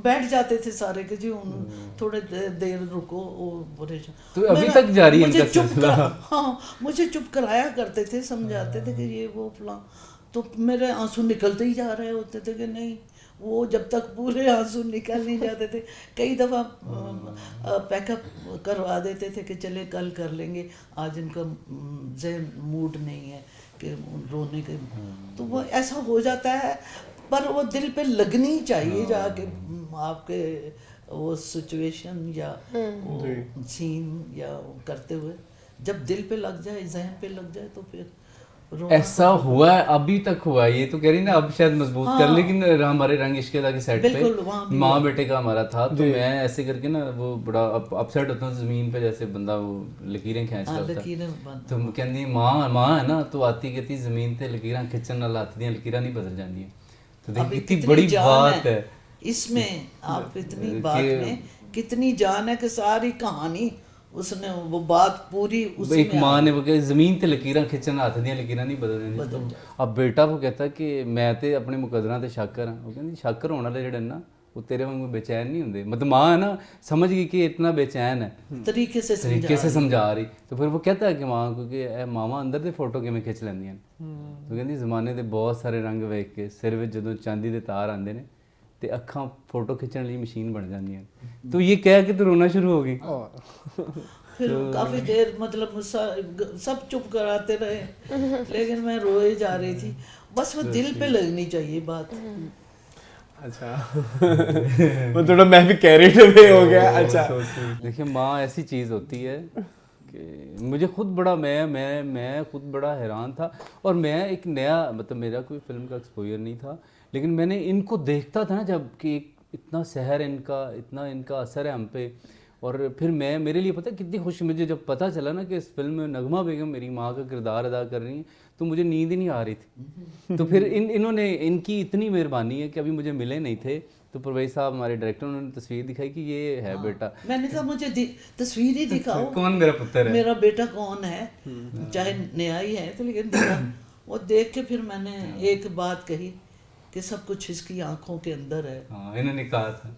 بیٹھ جاتے تھے سارے کہ جی تھوڑے دیر رکو. تو ابھی تک جاری ہے ان کا سلسلہ؟ ہاں, مجھے چپ کرایا کرتے تھے, سمجھاتے تھے کہ یہ وہ فلاں, تو میرے آنسو نکلتے ہی جا رہے ہوتے تھے کہ نہیں, وہ جب تک پورے آنسو نکل نہیں جاتے تھے. کئی دفعہ پیک اپ کروا دیتے تھے کہ چلے کل کر لیں گے, آج ان کا ذہن موڈ نہیں ہے کہ رونے کے, تو وہ ایسا ہو جاتا ہے. پر وہ دل پہ لگنی چاہیے جا کے آپ کے وہ سچویشن یا سین یا کرتے ہوئے, جب دل پہ لگ جائے, ذہن پہ لگ جائے تو پھر ایسا ہوا ہے, ابھی تک ہوا ہے. یہ تو کہہ رہی نا اب شاید مضبوط کر, لیکن ہمارے رنگ عشق ادا کے سیٹ پہ ماں بیٹے کا ہمارا تھا, تو میں ایسے کر کے نا وہ بڑا اپ سیٹ ہوتا ہوں زمین پہ, جیسے بندہ وہ لکیریں کھینچ رہا ہوتا ہے, تو کہندی ماں ہے نا, تو آتی کہتی زمین تے لکیراں کھچن نال آتی ہیں, لکیراں نہیں بدل جاندیاں. تو دیکھ کتنی بڑی بات ہے اس میں, آپ اتنی بات میں کتنی جان ہے کہ ساری کہانی اس نے وہ بات پوری اس ایک ماں نے وہ کہ زمین تے لکیراں کھچن ہاتھ دیاں لکیراں نہیں بدل. اب بیٹا وہ کہتا کہ میں تے اپنے مقدراں تے شک کراں, وہ کہندی شک ہونے والے جڑے نا وہ تیرے وانگو بے چین نہیں ہوندے. مطلب ماں ہے نا سمجھ گئی کہ اتنا بے چین ہے, طریقے سے سمجھا رہی. تو پھر وہ کہتا ہے کہ ماں کو کہ اے ماما اندر دے فوٹو کیویں کھچ لیندیاں. تو کہندی زمانے دے بہت سارے رنگ ویکھ کے سر وچ جدوں چاندی دے تار آندے نے تے اکھاں فوٹو کھچن لیے مشین بن جاندیاں. تو یہ کہہ کے تو رونا شروع ہو گئی. پھر کافی دیر مطلب سب چپ کراتے رہے, لیکن میں روئے جا رہی تھی. بس وہ دل پہ لگنی چاہیے بات. اچھا وہ تھوڑا میں بھی کیریڈ اوے ہو گیا. اچھا دیکھیں ماں ایسی چیز ہوتی ہے کہ مجھے خود بڑا میں خود بڑا حیران تھا. اور میں ایک نیا مطلب میرا کوئی فلم کا ایکسپوجر نہیں تھا, لیکن میں نے ان کو دیکھتا تھا نا جب کہ اتنا سحر ان کا, اتنا ان کا اثر ہے ہم پہ. اور پھر میرے لیے پتہ کتنی خوشی مجھے جب پتہ چلا نا کہ اس فلم میں نغمہ بیگم میری ماں کا کردار ادا کر رہی ہیں, تو مجھے نیند ہی نہیں آ رہی تھی. تو پھر انہوں نے ان کی اتنی مہربانی ہے کہ ابھی مجھے ملے نہیں تھے, تو پرویز صاحب ہمارے ڈائریکٹر انہوں نے تصویر دکھائی کہ یہ ہے بیٹا. میں نے کہا مجھے تصویر ہی دکھاؤ, کون میرا پتر ہے, میرا بیٹا کون ہے, چاہے نیا ہی ہے تو لیکن وہ دیکھ کے پھر میں نے ایک بات کہی کہ سب کچھ اس کی آنکھوں کے اندر ہے. ہاں انہوں نے کہا تھا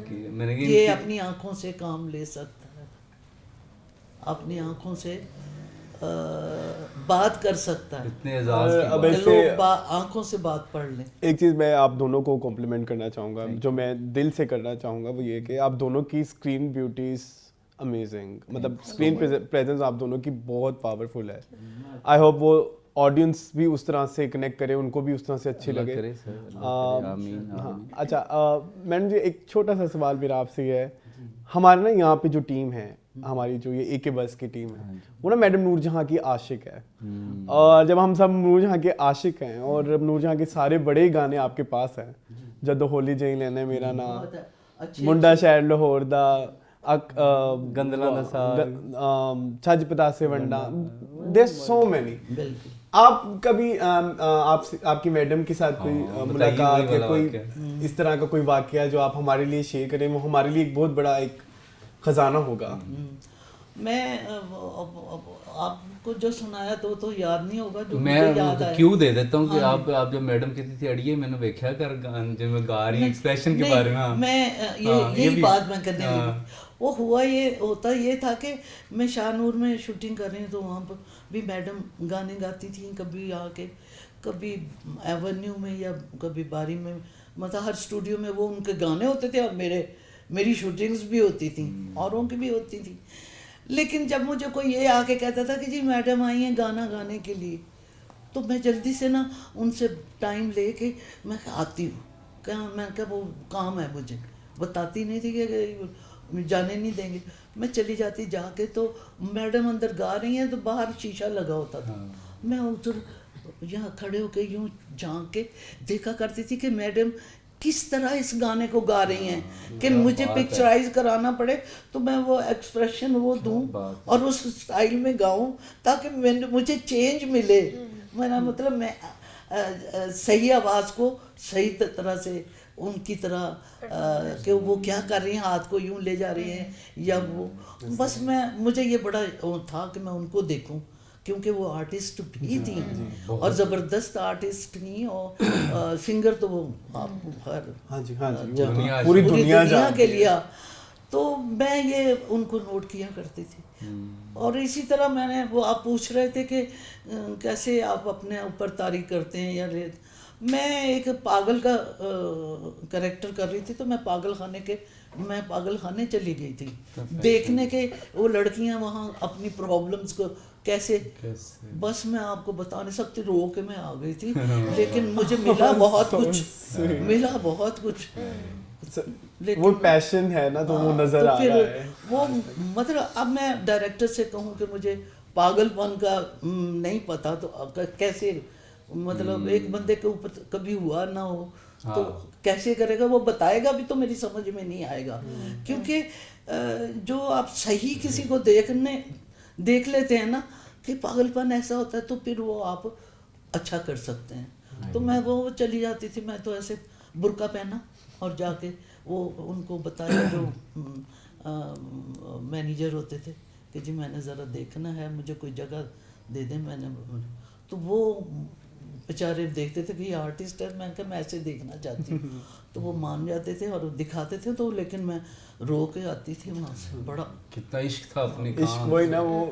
کہ میں نے یہ اپنی آنکھوں سے کام لے سکتا ہے, اپنی آنکھوں سے بات کر سکتا ہے. اتنے اعزاز لوگ آنکھوں سے بات پڑھ لیں. ایک چیز میں آپ دونوں کو کمپلیمنٹ کرنا چاہوں گا, جو میں دل سے کرنا چاہوں گا, وہ یہ کہ آپ دونوں کی اسکرین بیوٹیز امیزنگ, مطلب اسکرین پریزنس آپ دونوں کی بہت پاورفل ہے. آئی ہوپ وہ آڈینس بھی اس طرح سے کنیکٹ کرے, ان کو بھی اس طرح سے اچھی لگے. ہاں اچھا میڈم جی ایک چھوٹا سا سوال میرا آپ سے یہ ہے, ہمارے نا یہاں پہ جو ٹیم ہے ہماری, جو یہ اے کے بس کی ٹیم ہے, وہ نا میڈم نور جہاں کی عاشق ہے. اور جب ہم سب نور جہاں کے عاشق ہیں, اور نور جہاں کے سارے بڑے گانے آپ کے پاس ہیں, جدو ہولی جئی لینے میرا نام, منڈا شہر لاہور دا, گندلا دا ساگ, چھج پتاسے ونڈا, دیر سو مینی. آپ کبھی آپ کی میڈم کے ساتھ کوئی ملاقات یا کوئی اس طرح کا کوئی واقعہ جو آپ ہمارے لیے شیئر کریں, وہ ہمارے لیے ایک بہت بڑا ایک خزانہ ہوگا. میں آپ کو جو سنایا تو یاد نہیں ہوگا, جو میں کیوں دے دیتا ہوں کہ آپ جب میڈم کہتی تھی اڑیے میں نے دیکھا کر جو میں گا رہی ایکسپریشن کے بارے میں یہی بات میں کرنے لگی. وہ ہوا یہ تھا کہ میں شاہ نور میں شوٹنگ کر رہی ہوں, تو وہاں پر بھی میڈم گانے گاتی تھیں, کبھی آ کے کبھی ایونیو میں یا کبھی باری میں, مطلب ہر اسٹوڈیو میں وہ ان کے گانے ہوتے تھے, اور میری شوٹنگز بھی ہوتی تھیں, اوروں کی بھی ہوتی تھیں. لیکن جب مجھے کوئی یہ آ کے کہتا تھا کہ جی میڈم آئی ہیں گانا گانے کے لیے, تو میں جلدی سے نا ان سے ٹائم لے کے میں آتی ہوں. میں کہا وہ کام ہے, مجھے بتاتی نہیں تھی کہ جانے نہیں دیں گے. میں چلی جاتی, جا کے تو میڈم اندر گا رہی ہیں, تو باہر شیشہ لگا ہوتا تھا. میں ادھر یہاں کھڑے ہو کے یوں جھانک کے دیکھا کرتی تھی کہ میڈم کس طرح اس گانے کو گا رہی ہیں کہ مجھے پکچرائز کرانا پڑے تو میں وہ ایکسپریشن وہ دوں اور اس اسٹائل میں گاؤں تاکہ مجھے چینج ملے. میرا مطلب میں صحیح آواز کو صحیح طرح سے ان کی طرح کہ وہ کیا کر رہی ہیں, ہاتھ کو یوں لے جا رہی ہیں یا وہ, بس مجھے یہ بڑا تھا کہ میں ان کو دیکھوں کیونکہ وہ آرٹسٹ بھی تھیں اور زبردست آرٹسٹ تھیں اور سنگر تو وہ پوری دنیا کے لیے. تو میں یہ ان کو نوٹ کیا کرتی تھی. اور اسی طرح میں نے وہ آپ پوچھ رہے تھے کہ کیسے آپ اپنے اوپر تاریخ کرتے ہیں یا میں ایک پاگل کا کریکٹر کر رہی تھی تو میں پاگل خانے چلی گئی تھی دیکھنے کے وہ لڑکیاں وہاں اپنی پرابلمس کو کیسے, بس میں آپ کو بتا نہیں سکتی, رو کے میں آ گئی تھی. لیکن مجھے ملا بہت کچھ وہ پیشن ہے نا تو وہ نظر آ رہا ہے. وہ مطلب اب میں ڈائریکٹر سے کہوں کہ مجھے پاگل پن کا نہیں پتا تو کیسے, مطلب ایک بندے کے اوپر کبھی ہوا نہ ہو تو کیسے کرے گا, وہ بتائے گا بھی تو میری سمجھ میں نہیں آئے گا. کیونکہ جو آپ صحیح کسی کو دیکھ لیتے ہیں نا کہ پاگل پن ایسا ہوتا ہے تو پھر وہ آپ اچھا کر سکتے ہیں. تو میں وہ چلی جاتی تھی, میں تو ایسے برقع پہنا اور جا کے وہ ان کو بتایا جو مینیجر ہوتے تھے کہ جی میں نے ذرا دیکھنا ہے, مجھے کوئی جگہ دے دیں. میں نے تو وہ بیچارے دیکھتے تھے کہ یہ آرٹسٹ ہے, میں کہا میں ایسے دیکھنا چاہتی ہوں. تو وہ مان جاتے تھے اور دکھاتے تھے تو, لیکن میں رو کے آتی تھی وہاں سے. بڑا کتنا عشق تھا اپنے عشق, وہی نا وہ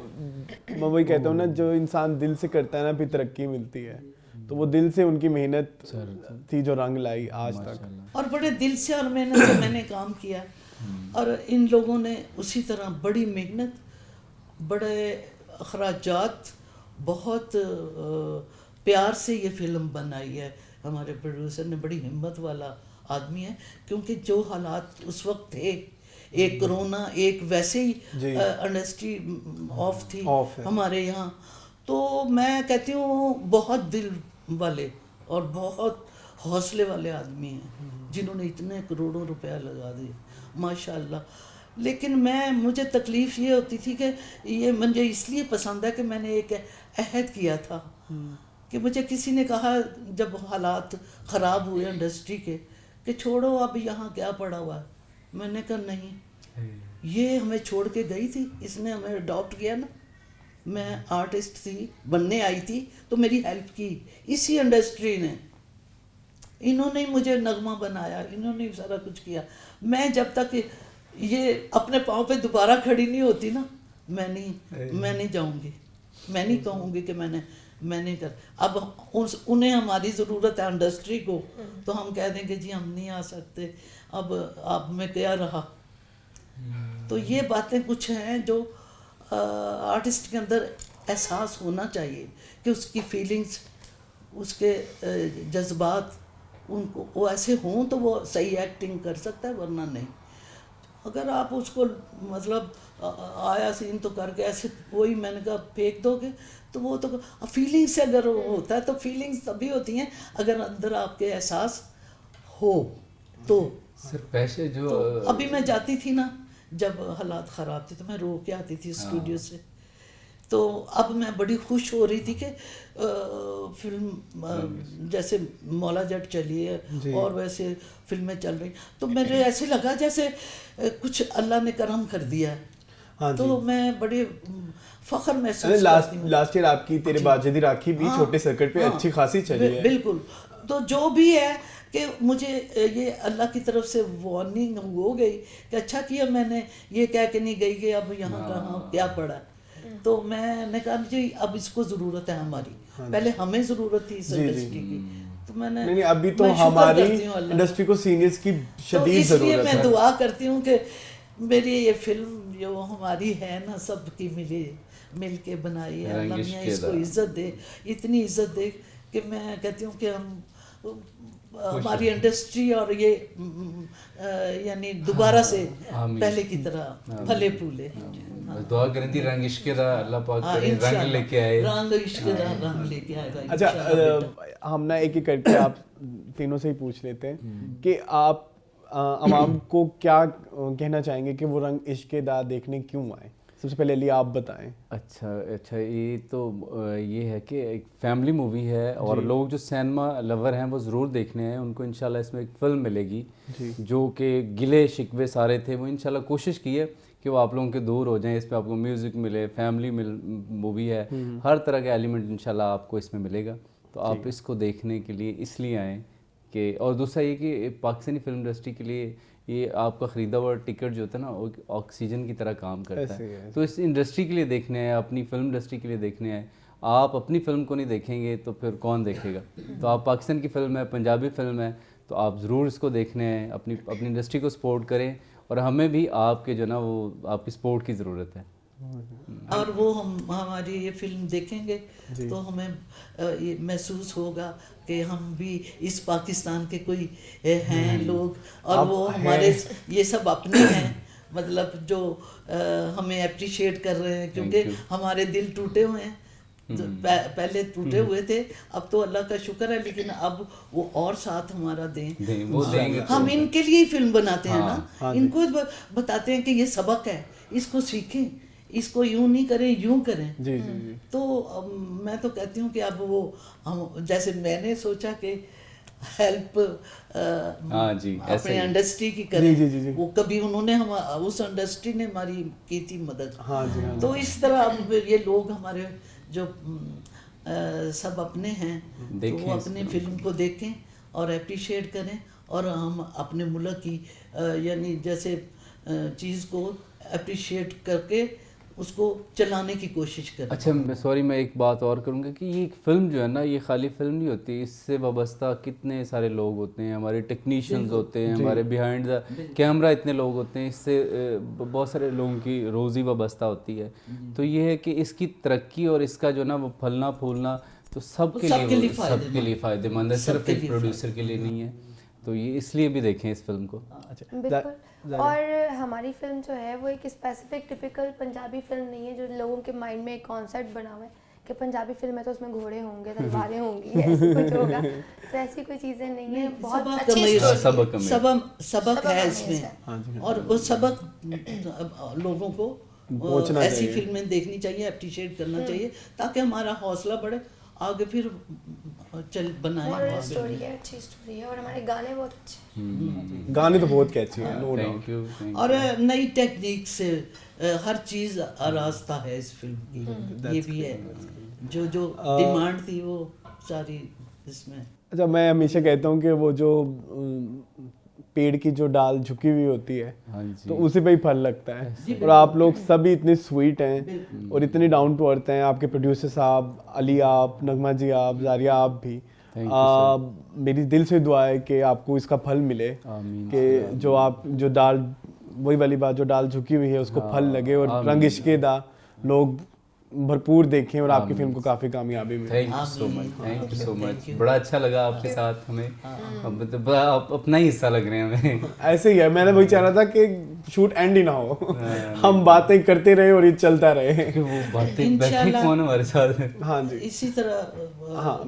میں وہی کہتا ہوں نا, جو انسان دل سے کرتا ہے نا پھر ترقی ملتی ہے. تو وہ دل سے ان کی محنت تھی جو رنگ لائی آج تک, اور بڑے دل سے اور محنت سے میں نے کام کیا. اور ان لوگوں نے اسی طرح بڑی محنت, بڑے اخراجات, بہت پیار سے یہ فلم بنائی ہے. ہمارے پروڈیوسر نے بڑی ہمت والا آدمی ہے, کیونکہ جو حالات اس وقت تھے, ایک کرونا, ایک ویسے ہی انڈسٹری آف تھی ہمارے یہاں. تو میں کہتی ہوں بہت دل والے اور بہت حوصلے والے آدمی ہیں جنہوں نے اتنے کروڑوں روپیہ لگا دیے ماشاء اللہ. لیکن مجھے تکلیف یہ ہوتی تھی کہ یہ مجھے اس لیے پسند ہے کہ میں نے ایک عہد کیا تھا کہ مجھے کسی نے کہا جب حالات خراب ہوئے انڈسٹری کے کہ چھوڑو اب یہاں کیا پڑا ہوا ہے. میں نے کہا نہیں, یہ ہمیں چھوڑ کے گئی تھی, اس نے ہمیں اڈاپٹ کیا نا. میں آرٹسٹ تھی, بننے آئی تھی تو میری ہیلپ کی اسی انڈسٹری نے. انہوں نے مجھے نغمہ بنایا, انہوں نے سارا کچھ کیا. میں جب تک یہ اپنے پاؤں پہ دوبارہ کھڑی نہیں ہوتی نا, میں نہیں جاؤں گی, میں نہیں کہوں گی کہ میں نہیں کر. اب انہیں ہماری ضرورت ہے انڈسٹری کو, تو ہم کہہ دیں کہ جی ہم نہیں آ سکتے, اب آپ میں کیا رہا. تو یہ باتیں کچھ ہیں جو آرٹسٹ کے اندر احساس ہونا چاہیے کہ اس کی فیلنگز, اس کے جذبات ان کو وہ ایسے ہوں تو وہ صحیح ایکٹنگ کر سکتا ہے, ورنہ نہیں. اگر آپ اس کو مطلب آیا سین تو کر کے ایسے وہی میں نے کہا پھینک دو گے تو وہ تو فیلنگ سے اگر ہوتا ہے تو فیلنگز تبھی ہوتی ہیں اگر اندر آپ کے احساس ہو تو. پیسے جو ابھی میں جاتی تھی نا جب حالات خراب تھے تو میں رو کے آتی تھی اسٹوڈیو سے. تو اب میں بڑی خوش ہو رہی تھی کہ فلم جیسے مولا جٹ چلی ہے اور ویسے فلمیں چل رہی, تو مجھے ایسے لگا جیسے کچھ اللہ نے کرم کر دیا ہے. تو میں بڑے فخر محسوس کرتی ہوں. لاسٹ ایئر آپ کی تیرے باجدی راکھی بھی چھوٹے سرکٹ پہ اچھی خاصی چلی ہے. بالکل. تو جو بھی ہے کہ مجھے یہ اللہ کی طرف سے وارننگ ہو گئی کہ اچھا کیا میں نے یہ کہہ کے نہیں گئی کہ اب یہاں کہاں کیا پڑا. تو میں نے کہا جی اب اس کو ضرورت ہے ہماری, پہلے ہمیں ضرورت تھی اس انڈسٹری کی. تو میں نے نہیں ابھی تو ہماری انڈسٹری کو سینئرز کی شدید ضرورت ہے. اس لیے میں دعا کرتی ہوں کہ میری یہ فلم جو ہماری ہے نا سب کی مل کے بنائی ہے, اللہ میاں اس کو عزت دے, اتنی عزت دے کہ میں کہتی ہوں کہ ہم ہماری انڈسٹری اور یہ یعنی دوبارہ سے پہلے کی طرح پھلے پھولے. دعا کریں تھی رنگ عشق دا اللہ پاک کرے رنگ لے کے آئے, رنگ عشق دا رنگ لے کے آئے گا. اچھا ہم نا ایک ایک کر کے آپ تینوں سے ہی پوچھ لیتے ہیں کہ آپ عوام کو کیا کہنا چاہیں گے کہ وہ رنگ عشق دا دیکھنے کیوں آئیں. سب سے پہلے علی آپ بتائیں. اچھا یہ تو یہ ہے کہ ایک فیملی مووی ہے اور لوگ جو سینما لور ہیں وہ ضرور دیکھنے ہیں. ان کو انشاءاللہ اس میں ایک فلم ملے گی جو کہ گلے شکوے سارے تھے وہ انشاءاللہ کوشش کی ہے کہ وہ آپ لوگوں کے دور ہو جائیں. اس پہ آپ کو میوزک ملے, فیملی مووی ہے, ہر طرح کا ایلیمنٹ انشاءاللہ آپ کو اس میں ملے گا. تو آپ اس کو دیکھنے کے لیے اس لیے آئیں کہ, اور دوسرا یہ کہ پاکستانی فلم انڈسٹری کے لیے یہ آپ کا خریدا ہوا ٹکٹ جو ہوتا ہے نا وہ آکسیجن کی طرح کام کرتا ہے. تو اس انڈسٹری کے لیے دیکھنے ہیں, اپنی فلم انڈسٹری کے لیے دیکھنے ہیں. آپ اپنی فلم کو نہیں دیکھیں گے تو پھر کون دیکھے گا. تو آپ پاکستان کی فلم ہے, پنجابی فلم ہے, تو آپ ضرور اس کو دیکھنے ہیں, اپنی انڈسٹری کو سپورٹ کریں. اور ہمیں بھی آپ کے جو نا وہ آپ کی سپورٹ کی ضرورت ہے. اور وہ ہماری یہ فلم دیکھیں گے تو ہمیں یہ محسوس ہوگا کہ ہم بھی اس پاکستان کے کوئی ہیں لوگ, اور وہ ہمارے یہ سب اپنے ہیں, مطلب جو ہمیں اپریشیٹ کر رہے ہیں, کیونکہ ہمارے دل ٹوٹے ہوئے ہیں. پہلے ٹوٹے ہوئے تھے, اب تو اللہ کا شکر ہے, لیکن اب وہ اور ساتھ ہمارا دیں. ہم ان کے لیے فلم بناتے ہیں نا, ان کو بتاتے ہیں کہ یہ سبق ہے, اس کو سیکھیں, اس کو یوں نہیں کریں, یوں کریں. تو میں تو کہتی ہوں کہ اب وہ جیسے میں نے سوچا کہ ہیلپ اپنے انڈسٹری کی کریں, وہ کبھی انہوں نے اس انڈسٹری نے ہماری کی تھی مدد. تو اس طرح اب یہ لوگ ہمارے جو سب اپنے ہیں تو وہ اپنے فلم کو دیکھیں اور اپریشیٹ کریں, اور ہم اپنے ملک کی یعنی جیسے چیز کو اپریشیٹ کر کے اس کو چلانے کی کوشش کریں. اچھا میں ایک بات اور کروں گا کہ یہ فلم جو ہے نا یہ خالی فلم نہیں ہوتی, اس سے وابستہ کتنے سارے لوگ ہوتے ہیں, ہمارے ٹیکنیشینز ہوتے ہیں, ہمارے بیہائنڈ دا کیمرہ اتنے لوگ ہوتے ہیں, اس سے بہت سارے لوگوں کی روزی وابستہ ہوتی ہے. تو یہ ہے کہ اس کی ترقی اور اس کا جو نا وہ پھلنا پھولنا تو سب کے لیے فائدہ مند ہے, صرف ایک پروڈیوسر کے لیے نہیں ہے. تو یہ اس لیے بھی دیکھیں اس فلم کو. بالکل. اور ہماری فلم جو ہے وہ ایک اسپیسیفک ٹپیکل پنجابی فلم نہیں ہے جو لوگوں کے مائنڈ میں ایک کانسیپٹ بنا ہوا ہے کہ پنجابی فلم ہے تو اس میں گھوڑے ہوں گے, تلواریں ہوں گی, ایسے کچھ ہوگا. تو ایسی کوئی چیزیں نہیں ہیں, بہت اچھی سبق ہے اس میں, اور وہ سبق لوگوں کو ایسی فلمیں دیکھنی چاہیے, اپریشیٹ کرنا چاہیے, تاکہ ہمارا حوصلہ بڑھے, آگے پھر چل بنائیں. اسٹوری ہے, اچھی اسٹوری ہے, اور ہمارے گانے بہت اچھے ہیں. گانے تو بہت کیچی ہیں, اور نئی ٹیکنیک سے ہر چیز آراستہ ہے اس فلم کی. یہ بھی ہے جو ڈیمانڈ تھی وہ ساری اس میں. اچھا میں ہمیشہ کہتا ہوں کہ وہ جو پیڑ کی جو ڈال جھکی ہوئی ہوتی ہے تو اسی پہ ہی پھل لگتا ہے, اور آپ لوگ سبھی اتنے سویٹ ہیں اور اتنے ڈاؤن ٹو ارتھ ہیں. آپ کے پروڈیوسر صاحب, علی آپ, نغمہ جی آپ, زاریہ آپ بھی, میری دل سے دعا ہے کہ آپ کو اس کا پھل ملے, کہ جو ڈال وہی والی بات جو ڈال جھکی ہوئی ہے اس کو پھل لگے, اور رنگ عشق دا لوگ بھرپور دیکھیں اور آپ کی فلم کو کافی کامیابی ملے. تھینک یو سو مچ. بڑا اچھا لگا آپ کے ساتھ, ہمیں آپ اپنا ہی حصہ لگ رہے ہیں ہمیں. ایسے ہی ہے, میں نے وہی چاہ رہا تھا کہ شوٹ اینڈ ہی نہ ہو, ہم باتیں کرتے رہے اور یہ چلتا رہے. وہ باتیں بیٹھے کون ہمارے ساتھ. ہاں جی, اسی طرح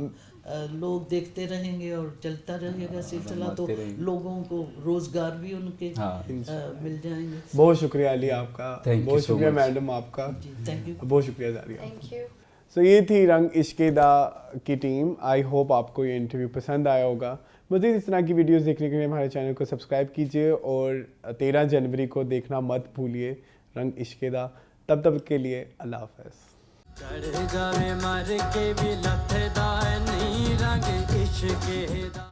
لوگ دیکھتے رہیں گے اور چلتا رہے گا سلسلہ, تو لوگوں کو روزگار بھی ان کے مل جائیں گے. بہت شکریہ علی آپ کا, بہت شکریہ میڈم آپ کا, بہت شکریہ زاریہ. سو یہ تھی رنگ عشق دا کی ٹیم. آئی ہوپ آپ کو یہ انٹرویو پسند آیا ہوگا. مزید اس طرح کی ویڈیوز دیکھنے کے لیے ہمارے چینل کو سبسکرائب کیجیے, اور 13 جنوری کو دیکھنا مت بھولیے رنگ عشق دا. تب کے لیے اللہ حافظ. چڑھ جاوے مر کے بھی لتھدا نہیں رنگ عشق دا.